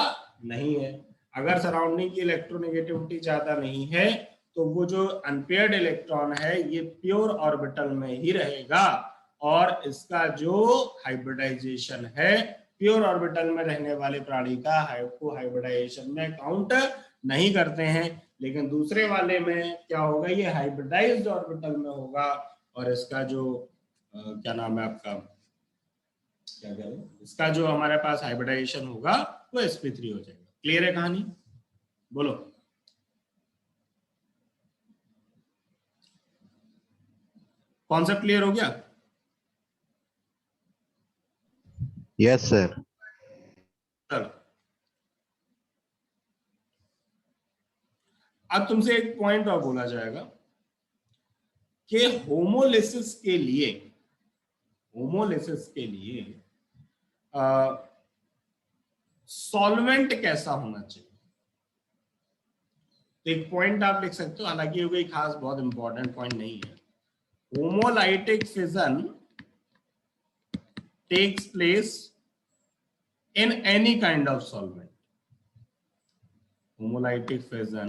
नहीं है। अगर सराउंडिंग की इलेक्ट्रोनेगेटिविटी ज्यादा नहीं है तो वो जो अनपेयर्ड इलेक्ट्रॉन है ये प्योर ऑर्बिटल में ही रहेगा, और इसका जो हाइब्रिडाइजेशन है प्योर ऑर्बिटल में रहने वाले प्राणी का हाइब्रिडाइजेशन में काउंट नहीं करते हैं। लेकिन दूसरे वाले में क्या होगा, ये हाइब्रिडाइज्ड ऑर्बिटल में होगा, और इसका जो क्या नाम है आपका, क्या कह रहे हैं, इसका जो हमारे पास हाइब्रिडाइजेशन होगा वो sp3 हो जाएगा। क्लियर है कहानी? बोलो। कॉन्सेप्ट क्लियर हो गया? Yes sir. चलो अब तुमसे एक पॉइंट और बोला जाएगा कि होमोलिसिस के लिए सॉल्वेंट कैसा होना चाहिए। तो एक पॉइंट आप लिख सकते हो, हालांकि ये कोई खास बहुत इंपॉर्टेंट पॉइंट नहीं है। Homolytic fission takes place in any kind of solvent. Homolytic fission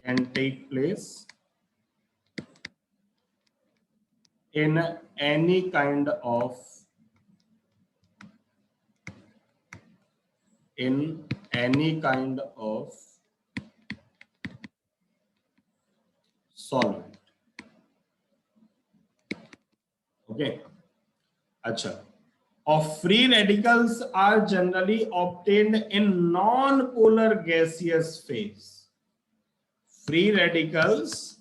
can take place in any kind of solvent. Okay. अच्छा, of free radicals are generally obtained in non-polar gaseous phase. Free radicals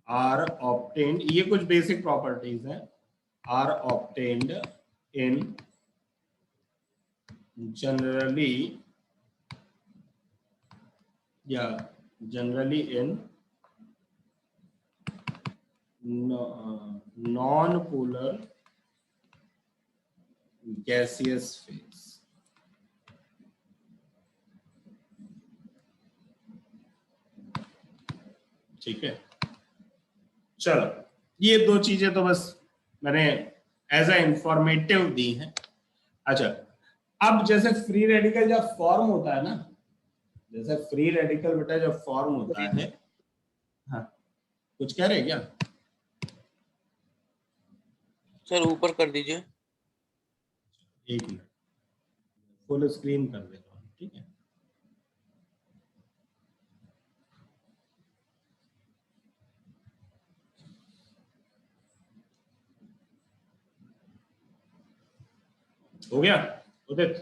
are obtained, ये कुछ basic properties हैं, are obtained in generally in non-polar gaseous phase. ठीक है, चलो ये दो चीजें तो बस मैंने एज ए इंफॉर्मेटिव दी हैं। अच्छा, अब जैसे फ्री रेडिकल जब फॉर्म होता है ना, जैसे फ्री रेडिकल बेटा जब फॉर्म होता है, हाँ कुछ कह रहे क्या सर? ऊपर कर दीजिए। एक मिनट, फुल स्क्रीन कर देता हूँ, ठीक है। हो गया उदित?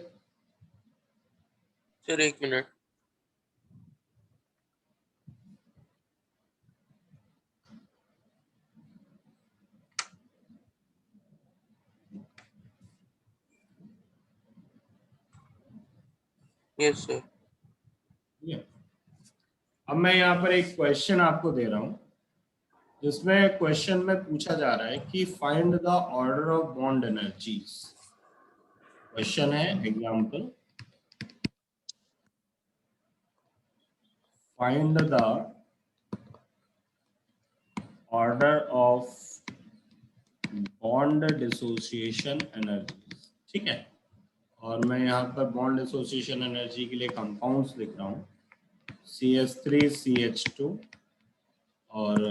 सर 1 मिनट। Yes sir. अब मैं यहाँ पर एक क्वेश्चन आपको दे रहा हूँ, जिसमें क्वेश्चन में पूछा जा रहा है कि find the order of bond energies. Question है example, find the order of bond dissociation energy. ठीक है, और मैं यहाँ पर बॉन्ड डिसोसिएशन एनर्जी के लिए कंपाउंड्स लिख रहा हूँ CH3CH2, और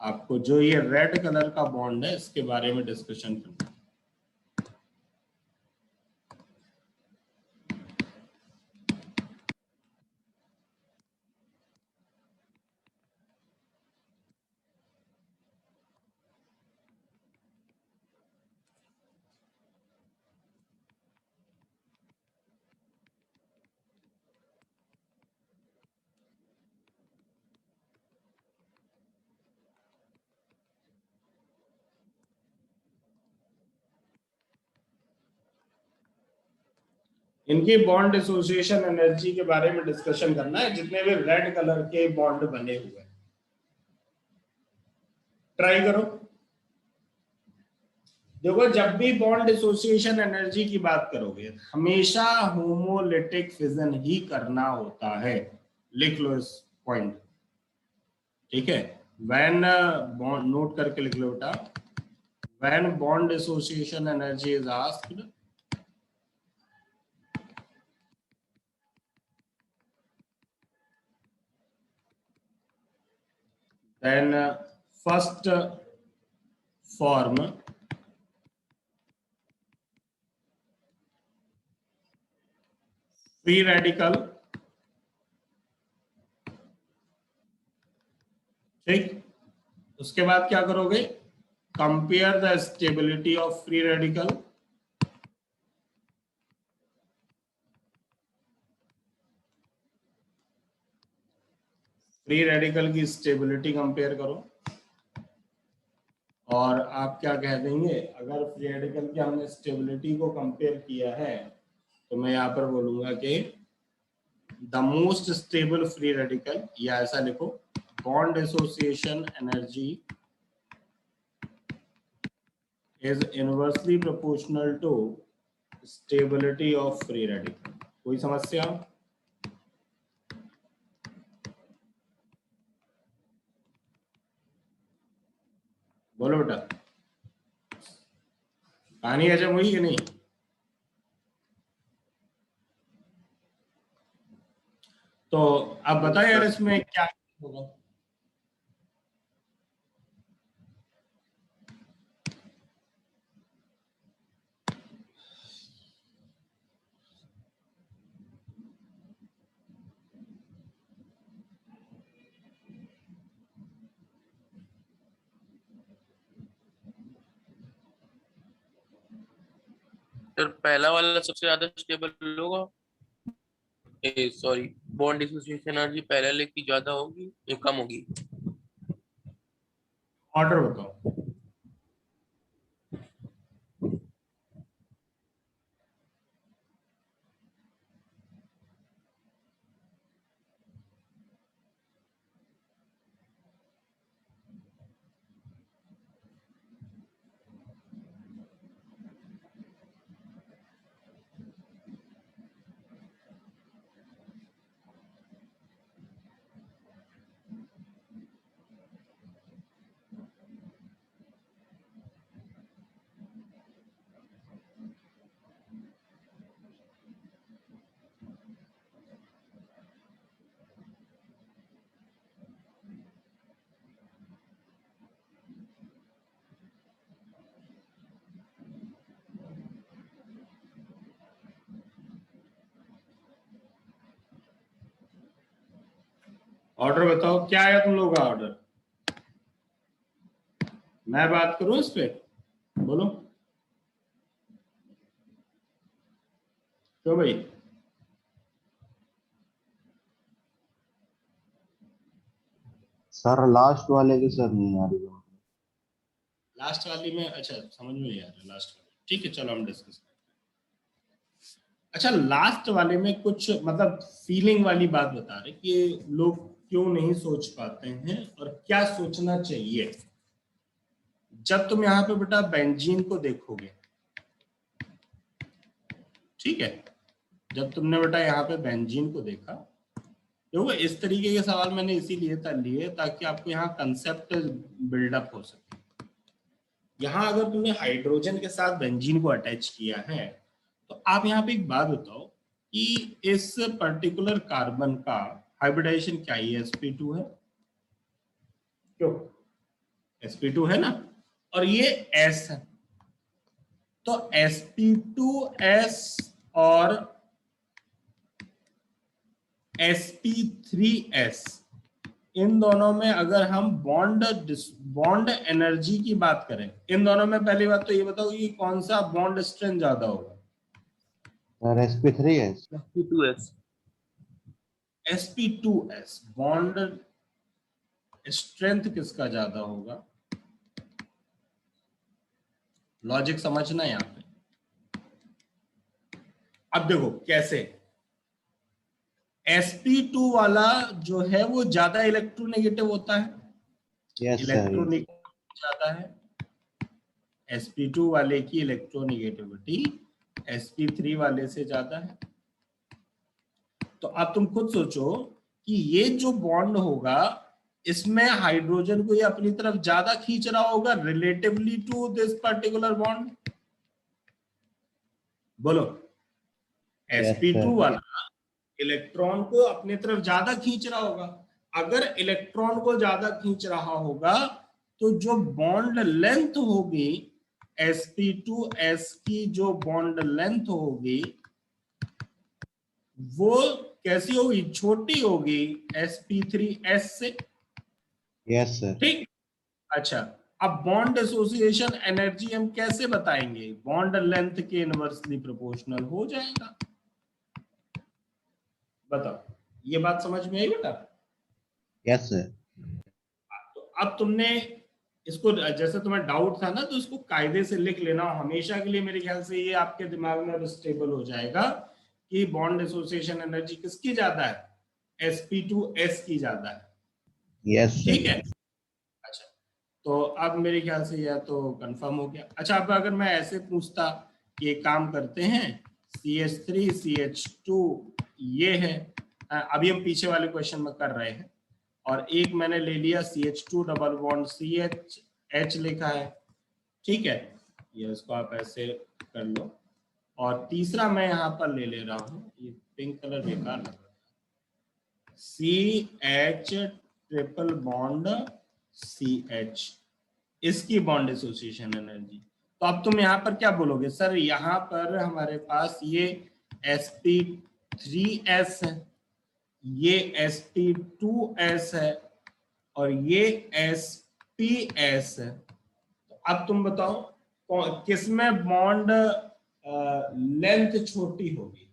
आपको जो ये रेड कलर का बॉन्ड है इसके बारे में डिस्कशन करना है। इनकी बॉन्ड एसोसिएशन एनर्जी के बारे में डिस्कशन करना है, जितने भी रेड कलर के बॉन्ड बने हुए हैं। ट्राई करो। देखो, जब भी बॉन्ड एसोसिएशन एनर्जी की बात करोगे हमेशा होमोलिटिक फिजन ही करना होता है। लिख लो इस पॉइंट, ठीक है। व्हेन बॉन्ड, नोट करके लिख लो बेटा, when bond association energy is asked, then first form free radical, ठीक। उसके बाद क्या करोगे, compare the stability of free radical, free radical की स्टेबिलिटी कंपेयर करो, और आप क्या कह देंगे, अगर फ्री रेडिकल की हमने स्टेबिलिटी को कंपेयर किया है तो मैं यहाँ पर बोलूंगा कि the most stable free radical, या ऐसा लिखो, bond association energy is inversely proportional to stability of free radical. कोई समस्या? बोलो बेटा, कहानी हजम हुई कि नहीं? तो अब बताओ यार इसमें क्या होगा। सर पहला वाला सबसे ज्यादा स्टेबल होगा, सॉरी, बॉन्ड एसोसिएशन एनर्जी पहले वाले की ज्यादा होगी या कम होगी? ऑर्डर बताओ। ऑर्डर बताओ, क्या आया तुम लोगों का ऑर्डर? मैं बात करूं इस पे, बोलो क्यों भाई? सर लास्ट वाले की सर नहीं आ रही। लास्ट वाली में, अच्छा समझ में नहीं आ रहा लास्ट वाली, ठीक है चलो हम डिस्कस करते हैं। अच्छा, लास्ट वाले में कुछ मतलब फीलिंग वाली बात बता रहे कि लोग क्यों नहीं सोच पाते हैं और क्या सोचना चाहिए। जब तुम यहाँ पे बेटा बेंजीन को देखोगे, ठीक है, जब तुमने बेटा यहाँ पे बेंजीन को देखा देखो इस तरीके के सवाल मैंने इसीलिए लिए ताकि आपको यहाँ कंसेप्ट बिल्डअप हो सके। यहाँ अगर तुमने हाइड्रोजन के साथ बेंजीन को अटैच किया है तो आप यहाँ पे एक बात बताओ कि इस पर्टिकुलर कार्बन का हाइब्रिडाइजेशन क्या है? sp2 है, क्यों? sp2 है ना, और ये s है, तो sp2s और sp3s इन दोनों में अगर हम बॉन्ड एनर्जी की बात करें, इन दोनों में पहली बात तो ये बताओ कि कौन सा बॉन्ड स्ट्रेंथ ज्यादा होगा? Sir sp3s। sp2s sp2s bond strength किसका ज्यादा होगा? लॉजिक समझना यहाँ पे। अब देखो कैसे, sp2 वाला जो है वो ज्यादा इलेक्ट्रोनेगेटिव होता है, यस सर। इलेक्ट्रोनेगेटिव ज्यादा है। sp2 वाले की इलेक्ट्रोनेगेटिविटी sp3 वाले से ज्यादा है। तो अब तुम खुद सोचो कि ये जो बॉन्ड होगा इसमें हाइड्रोजन को ये अपनी तरफ ज्यादा खींच रहा होगा relatively to this particular bond. बोलो, sp2 वाला इलेक्ट्रॉन को अपनी तरफ ज्यादा खींच रहा होगा। अगर इलेक्ट्रॉन को ज्यादा खींच रहा होगा तो जो बॉन्ड लेंथ होगी sp2s की, जो बॉन्ड लेंथ होगी वो कैसी होगी? छोटी होगी sp3s से। Yes sir. ठीक, अच्छा अब बॉन्ड एसोसिएशन एनर्जी हम कैसे बताएंगे? बॉन्ड लेंथ के इनवर्सली प्रोपोर्शनल हो जाएगा। बताओ, ये बात समझ में आई बेटा? Yes sir. तो अब तुमने इसको, जैसे तुम्हें डाउट था ना, तो इसको कायदे से लिख लेना हमेशा के लिए। मेरे ख्याल से ये आपके दिमाग में स्टेबल हो जाएगा कि बॉन्ड एसोसिएशन एनर्जी किसकी ज्यादा है? sp2s की ज्यादा है। Yes sir. ठीक है, अच्छा तो अब मेरे ख्याल से यह तो कंफर्म हो गया। अच्छा अब अगर मैं ऐसे पूछता कि एक काम करते हैं, CH3 CH2 ये है, अभी हम पीछे वाले क्वेश्चन में कर रहे हैं, और एक मैंने ले लिया CH2 डबल बॉन्ड CH लिखा है, ठीक है, ये इसको आप ऐसे कर लो, और तीसरा मैं यहाँ पर ले रहा हूँ, ये पिंक कलर बेकार लग रहा है, CH ट्रिपल बॉन्ड CH, इसकी बॉन्ड एसोसिएशन एनर्जी। तो अब तुम यहाँ पर क्या बोलोगे? सर यहाँ पर हमारे पास ये sp3s है, ये sp2s है, और ये sps है। तो अब तुम बताओ किसमें बॉन्ड लेंथ छोटी होगी?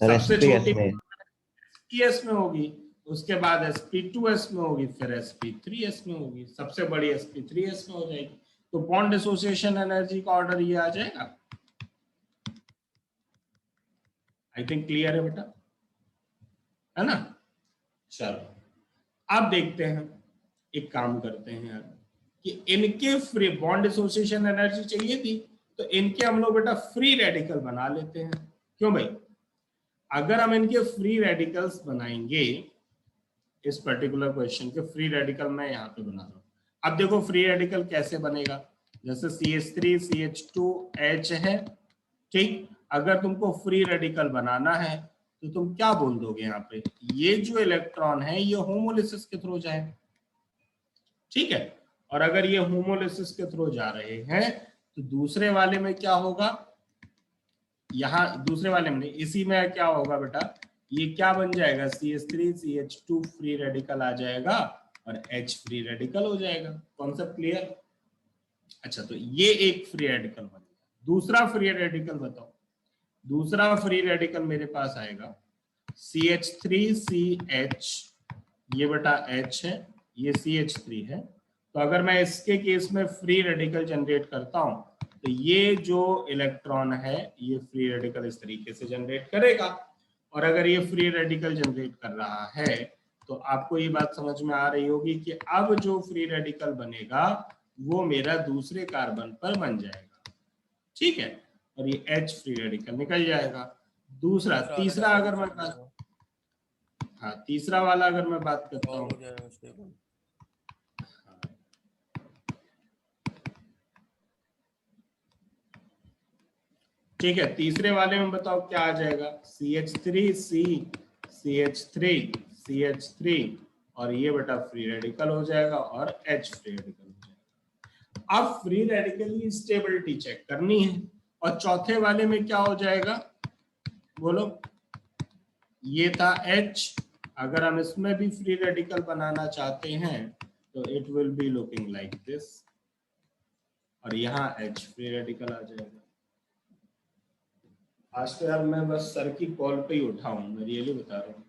सबसे छोटी sps में होगी, उसके बाद sp2s में होगी, फिर sp3s में होगी, सबसे बड़ी sp3s में हो जाएगी। तो बॉन्ड एसोसिएशन एनर्जी का ऑर्डर ये आ जाएगा। आई थिंक क्लियर है बेटा, है ना? चलो अब देखते हैं, एक काम करते हैं यार कि इनके फ्री बॉन्ड एसोसिएशन एनर्जी चाहिए थी, तो इनके हम लोग बेटा फ्री रेडिकल बना लेते हैं। क्यों भाई? अगर हम इनके फ्री रेडिकल्स बनाएंगे, इस पर्टिकुलर क्वेश्चन के फ्री रेडिकल मैं यहाँ पे बना रहा हूँ। अब देखो फ्री रेडिकल कैसे बनेगा, जैसे CH3 CH2H है, ठीक, अगर तुमको फ्री रेडिकल बनाना है तो तुम क्या बोल दोगे यहाँ पे? ये जो इलेक्ट्रॉन है ये होमोलिसिस के थ्रू जाए, ठीक है, और अगर ये होमोलिसिस के थ्रू जा रहे हैं तो दूसरे वाले में क्या होगा? यहाँ दूसरे वाले में, इसी में क्या होगा बेटा? ये क्या बन जाएगा? CH3 CH2 फ्री रेडिकल आ जाएगा और H फ्री रेडिकल हो जाएगा। Concept clear? अच्छा तो ये एक फ्री रेडिकल बन गया। दूसरा फ्री रेडिकल बताओ। दूसरा फ्री रेडिकल मेरे पास आएगा CH3CH, ये बेटा H है, ये CH3 है। तो अगर मैं इसके केस में फ्री रेडिकल जनरेट करता हूं तो ये जो इलेक्ट्रॉन है ये फ्री रेडिकल इस तरीके से जनरेट करेगा, और अगर ये फ्री रेडिकल जनरेट कर रहा है तो आपको ये बात समझ में आ रही होगी कि अब जो फ्री रेडिकल बनेगा वो मेरा दूसरे कार्बन पर बन जाएगा, ठीक है, और ये H फ्री रेडिकल निकल जाएगा। दूसरा तीसरा अगर मैं हाँ, तीसरा वाला अगर मैं बात करता और हूँ, हो जाएगा स्टेबल। ठीक है, तीसरे वाले में बताओ क्या आ जाएगा, CH3C CH3 CH3 और ये बेटा फ्री रेडिकल हो जाएगा और H फ्री रेडिकल हो जाएगा। अब फ्री रेडिकल की स्टेबिलिटी चेक करनी है और चौथे वाले में क्या हो जाएगा बोलो, ये था H, अगर हम इसमें भी फ्री रेडिकल बनाना चाहते हैं तो it will be looking like this और यहाँ H फ्री रेडिकल आ जाएगा। आज तो यार मैं बस सर की कॉल पे ही उठा हूँ, मैं रियली बता रहा हूँ।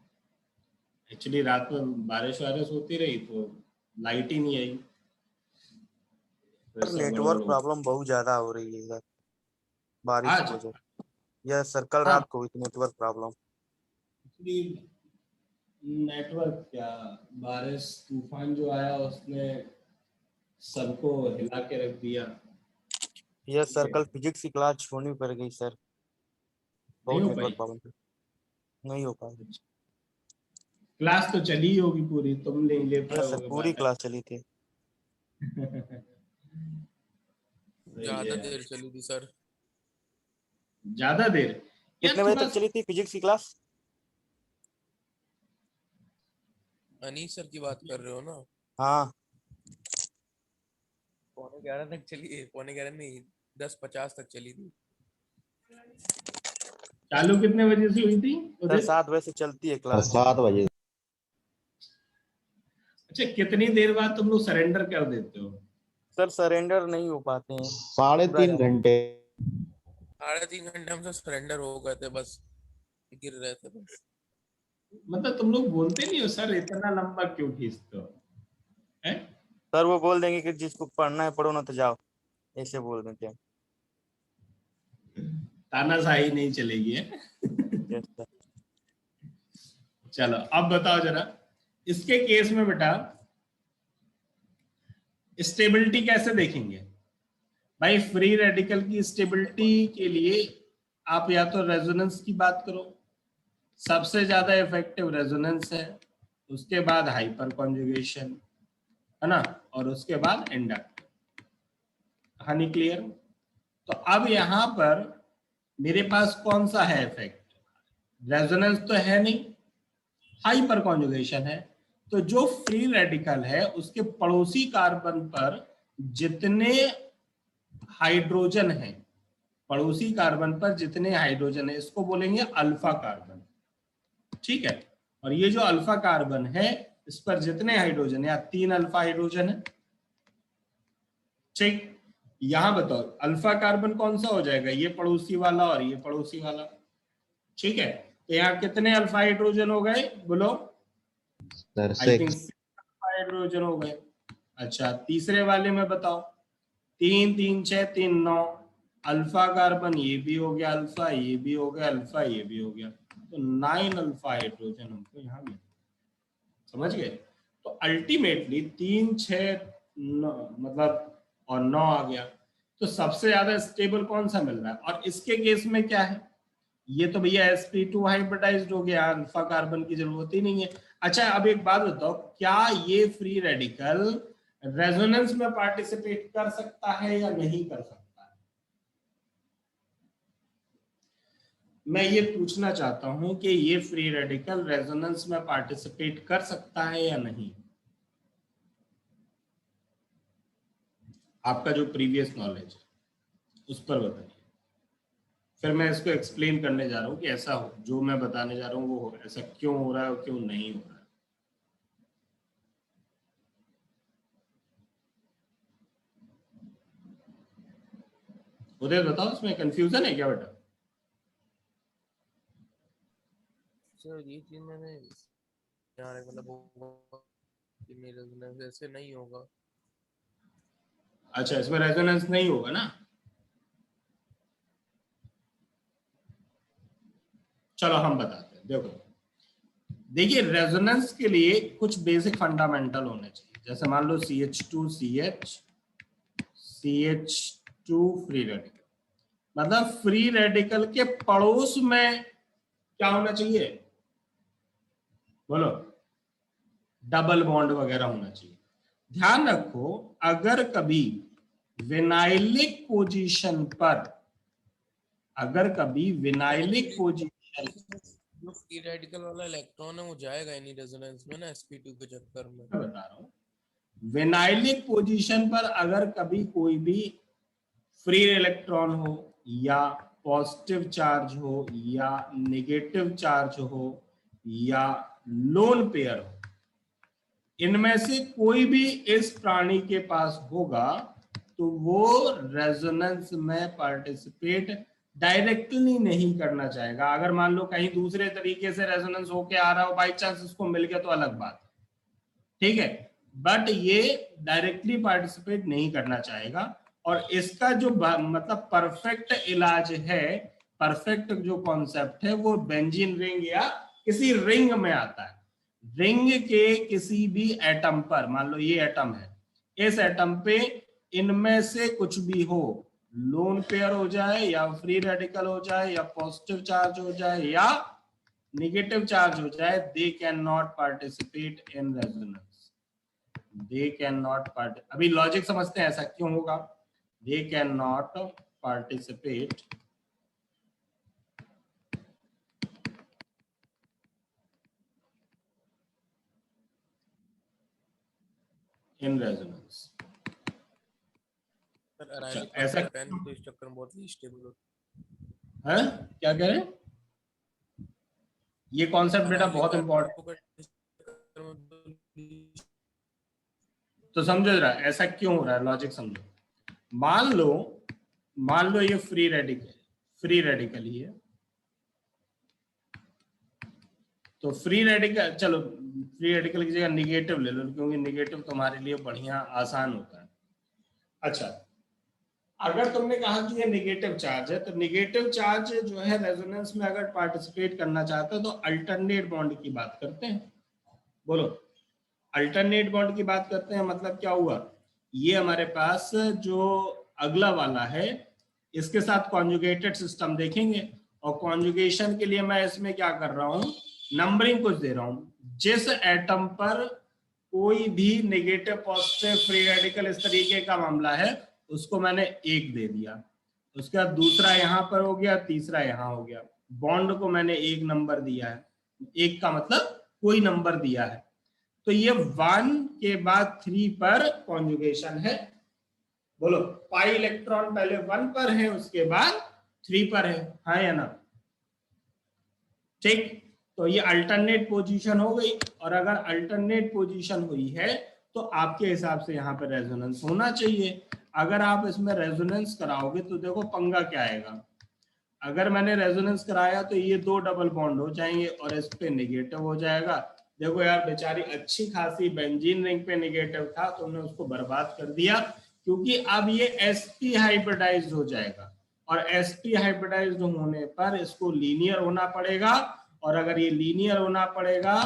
एक्चुअली रात में बारिश वारिश होती रही तो लाइट ही नहीं आई, फिर सब नेटवर्क गड़बड़ हो प्रॉब्लम बहुत ज्यादा हो रही है इधर बारिश आज की वजह से। यह सर्कल हाँ, रात को हुई थी नेटवर्क प्रॉब्लम। नेटवर्क क्या, बारिश तूफान जो आया उसने सबको हिला के रख दिया। यह ठीक है, सर्कल फिजिक्स की क्लास छोड़नी पड़ गई सर, नहीं बहुत हो नेटवर्क पाई प्रॉब्लम नहीं हो पाई। क्लास, तो चली ही होगी पूरी, तुम नहीं ले यह पाए सर होगे, पूरी बात क्लास चली थी। है। सही ज्यादा है, देर चली थी सर। ज्यादा देर यार, कितने बजे थोड़ा तक चली थी फिजिक्स की क्लास? अनीस सर की बात कर रहे हो ना? हाँ 11:15 तक चली है, 11:15 नहीं, 10:50 तक चली थी। चालू कितने बजे से हुई थी सर उदित? 7 बजे से चलती है सर क्लास। 7 बजे। अच्छा, कितनी देर बाद तुम लोग सरेंडर कर देते हो? सर सरेंडर नहीं हो पाते हैं, साढ़े पूरा तीन घंटे 3.5 घंटे हम सब सरेंडर हो गए थे, बस गिर रहे थे बस। मतलब तुम लोग बोलते नहीं हो सर इतना लंबा क्यों खींचते हो, हैं? सर वो बोल देंगे कि जिसको पढ़ना है पढ़ो ना तो जाओ, ऐसे बोल देते हैं। तानाशाही नहीं चलेगी, है? Yes sir. चलो अब बताओ जरा, इसके केस में बेटा स्टेबिलिटी कैसे देखेंगे भाई? फ्री रेडिकल की स्टेबिलिटी के लिए आप या तो रेजोनेंस की बात करो, सबसे ज्यादा इफेक्टिव रेजोनेंस है, उसके बाद हाइपर कॉन्जुगेशन, है ना, और उसके बाद इंडक्टर। कहानी क्लियर? तो अब यहां पर मेरे पास कौन सा है इफेक्ट? रेजोनेंस तो है नहीं, हाइपर कॉन्जुगेशन है। तो जो फ्री रेडिकल है उसके पड़ोसी कार्बन पर जितने हाइड्रोजन है, पड़ोसी कार्बन पर जितने हाइड्रोजन है, इसको बोलेंगे अल्फा कार्बन, ठीक है? और ये जो अल्फा कार्बन है इस पर जितने हाइड्रोजन है, या 3 अल्फा हाइड्रोजन है, ठीक? यहां बताओ अल्फा कार्बन कौन सा हो जाएगा, ये पड़ोसी वाला और ये पड़ोसी वाला, ठीक है? तो यहाँ कितने अल्फा हाइड्रोजन हो गए बोलो? Sir I think 6। हाइड्रोजन हो गए। अच्छा, तीसरे वाले में बताओ, 3 3 6 3 9 अल्फा कार्बन, ये भी हो गया अल्फा, ये भी हो गया अल्फा, ये भी हो गया, तो 9 अल्फा हाइड्रोजन हमको यहाँ मिले। समझ गए? तो अल्टीमेटली 3 6 9 मतलब और 9 आ गया, तो सबसे ज्यादा स्टेबल कौन सा मिल रहा है? और इसके केस में क्या है, ये तो भैया sp2 हाइब्रिडाइज्ड हो गया, अल्फा कार्बन की जरूरत ही नहीं है। अच्छा अब एक बात बताओ, क्या ये फ्री रेडिकल रेजोनेंस में पार्टिसिपेट कर सकता है या नहीं कर सकता है? मैं ये पूछना चाहता हूं कि ये फ्री रेडिकल रेजोनेंस में पार्टिसिपेट कर सकता है या नहीं? आपका जो प्रीवियस नॉलेज है उस पर बताइए, फिर मैं इसको एक्सप्लेन करने जा रहा हूँ कि ऐसा हो, जो मैं बताने जा रहा हूँ वो ऐसा क्यों हो रहा है और क्यों नहीं हो रहा है। उदय बताओ, इसमें कंफ्यूजन है क्या बेटा? सर ये चीज मैंने यार मतलब होगा कि नहीं, रेजोनेंस ऐसे नहीं होगा। अच्छा, इसमें रेजोनेंस नहीं होगा ना? चलो हम बताते हैं, देखो देखिए, रेजोनेंस के लिए कुछ बेसिक फंडामेंटल होने चाहिए, जैसे मान लो CH2 CH CH2 free radical, मतलब फ्री रेडिकल के पड़ोस में क्या होना चाहिए? बोलो, डबल बॉन्ड वगैरह होना चाहिए। ध्यान रखो, अगर कभी विनाइलिक पोजीशन पर, अगर कभी विनाइलिक पोजीशन, जो फ्री रेडिकल वाला इलेक्ट्रॉन है वो जाएगा नहीं रेजोनेंस में ना sp2 के चक्कर में। बता रहा हूँ, विनाइलिक पोजीशन पर अगर कभी कोई भी फ्री इलेक्ट्रॉन हो या पॉजिटिव चार्ज हो या नेगेटिव चार्ज हो या लोन पेयर हो, इनमें से कोई भी इस प्राणी के पास होगा तो वो रेजोनेंस में पार्टिसिपेट डायरेक्टली नहीं करना चाहेगा। अगर मान लो कहीं दूसरे तरीके से रेजोनेंस होके आ रहा हो, बाई चांस इसको मिल गया तो अलग बात, ठीक है, बट ये डायरेक्टली पार्टिसिपेट नहीं करना चाहेगा। और इसका जो मतलब परफेक्ट इलाज है, परफेक्ट जो कॉन्सेप्ट है वो बेंजीन रिंग या किसी रिंग में आता है। रिंग के किसी भी एटम पर, मान लो ये एटम है, इस एटम पे इनमें से कुछ भी हो, लोन पेयर हो जाए या फ्री रेडिकल हो जाए या पॉजिटिव चार्ज हो जाए या नेगेटिव चार्ज हो जाए, they can not participate in resonance. They can not part, अभी लॉजिक समझते हैं ऐसा क्यों होगा। They can not participate in resonance. Sir अराइलिक ऐसा पेन तो इस चक्कर में बहुत स्टेबल होता है, क्या कह रहे हैं? ये कॉन्सेप्ट बेटा बहुत इंपॉर्टेंट, तो समझो जरा ऐसा क्यों हो रहा है, लॉजिक समझो। मान लो ये फ्री रेडिकल ही है, तो फ्री रेडिकल, चलो फ्री रेडिकल की जगह निगेटिव ले लो क्योंकि निगेटिव तुम्हारे लिए बढ़िया आसान होता है। अच्छा, अगर तुमने कहा कि ये नेगेटिव चार्ज है, तो नेगेटिव चार्ज जो है रेजोनेंस में अगर पार्टिसिपेट करना चाहता है तो अल्टरनेट बॉन्ड की बात करते हैं। बोलो, अल्टरनेट बॉन्ड की बात करते हैं, मतलब क्या हुआ, ये हमारे पास जो अगला वाला है इसके साथ कॉन्जुगेटेड सिस्टम देखेंगे, और कॉन्जुगेशन के लिए मैं इसमें क्या कर रहा हूं, नंबरिंग कुछ दे रहा हूं। जिस एटम पर कोई भी नेगेटिव पॉजिटिव फ्री रेडिकल इस तरीके का मामला है उसको मैंने 1 दे दिया, उसके बाद दूसरा यहां पर हो गया, तीसरा यहां हो गया, बॉन्ड को मैंने 1 नंबर दिया है, 1 का मतलब कोई नंबर दिया है, तो ये 1 के बाद 3 पर कॉन्जुगेशन है। बोलो, पाई इलेक्ट्रॉन पहले 1 पर है उसके बाद 3 पर है, हाँ या ना? ठीक, तो ये अल्टरनेट पोजीशन हो गई, और अगर अल्टरनेट पोजीशन हुई है तो आपके हिसाब से यहाँ पे रेजोनेंस होना चाहिए। अगर आप इसमें रेजोनेंस कराओगे तो देखो पंगा क्या आएगा। अगर मैंने रेजोनेंस कराया तो ये 2 डबल बॉन्ड हो जाएंगे और इस पे नेगेटिव हो जाएगा। देखो यार, बेचारी अच्छी खासी बेंजीन रिंग पे नेगेटिव था, तुमने उसको बर्बाद कर दिया, क्योंकि अब ये sp हाइब्रिडाइज्ड हो जाएगा, और sp हाइब्रिडाइज्ड होने पर इसको लीनियर होना पड़ेगा, और अगर ये लीनियर होना पड़ेगा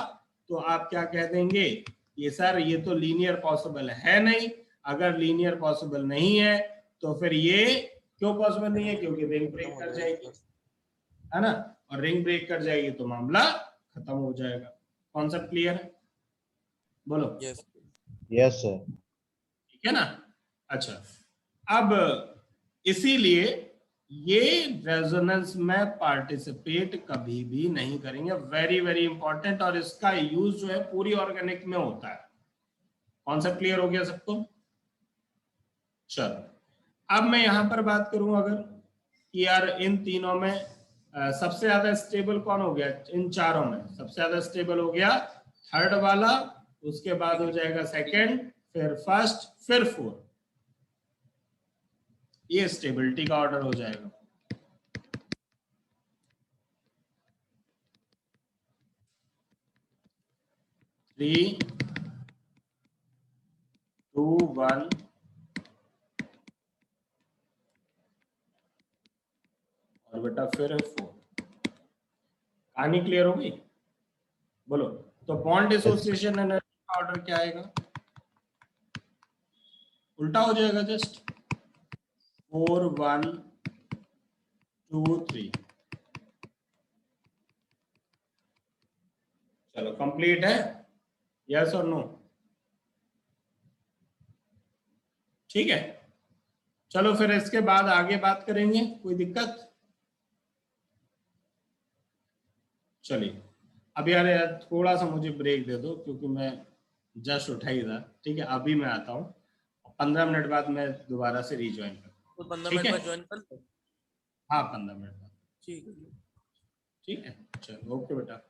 तो आप क्या कह देंगे, ये सर ये तो लीनियर पॉसिबल है नहीं। अगर लीनियर पॉसिबल नहीं है तो फिर ये क्यों पॉसिबल नहीं है, क्योंकि रिंग ब्रेक कर जाएगी, है ना, और रिंग ब्रेक कर जाएगी तो मामला खत्म हो जाएगा। कॉन्सेप्ट क्लियर है? बोलो, यस सर। ठीक है ना? अच्छा, अब इसीलिए ये रेजोनेंस में पार्टिसिपेट कभी भी नहीं करेंगे, वेरी वेरी इंपॉर्टेंट, और इसका यूज जो है पूरी ऑर्गेनिक में होता है। कॉन्सेप्ट क्लियर हो गया सबको? चलो, अब मैं यहां पर बात करूं अगर कि यार इन तीनों में सबसे ज्यादा स्टेबल कौन हो गया, इन चारों में सबसे ज्यादा स्टेबल हो गया थर्ड वाला, उसके बाद हो जाएगा सेकंड, फिर फर्स्ट, फिर फोर्थ, ये स्टेबिलिटी का ऑर्डर हो जाएगा। थ्री, 2, 1 और बेटा फिर 4। कहानी क्लियर हो गई? बोलो, तो बॉन्ड एसोसिएशन एनर्जी का ऑर्डर क्या आएगा, उल्टा हो जाएगा, जस्ट 4, 1, 2, 3। चलो कंप्लीट है, यस और नो? ठीक है, चलो फिर इसके बाद आगे बात करेंगे, कोई दिक्कत? चलिए अब यार थोड़ा सा मुझे ब्रेक दे दो, क्योंकि मैं जस्ट उठा ही था। ठीक है, अभी मैं आता हूँ, 15 मिनट बाद मैं दोबारा से रिज्वाइन करता हूँ। तो 15 ठीक मिनट है? बाद ज्वाइन कर लो। हाँ 15 मिनट बाद। ठीक है। ठीक है, चलो ओके बेटा।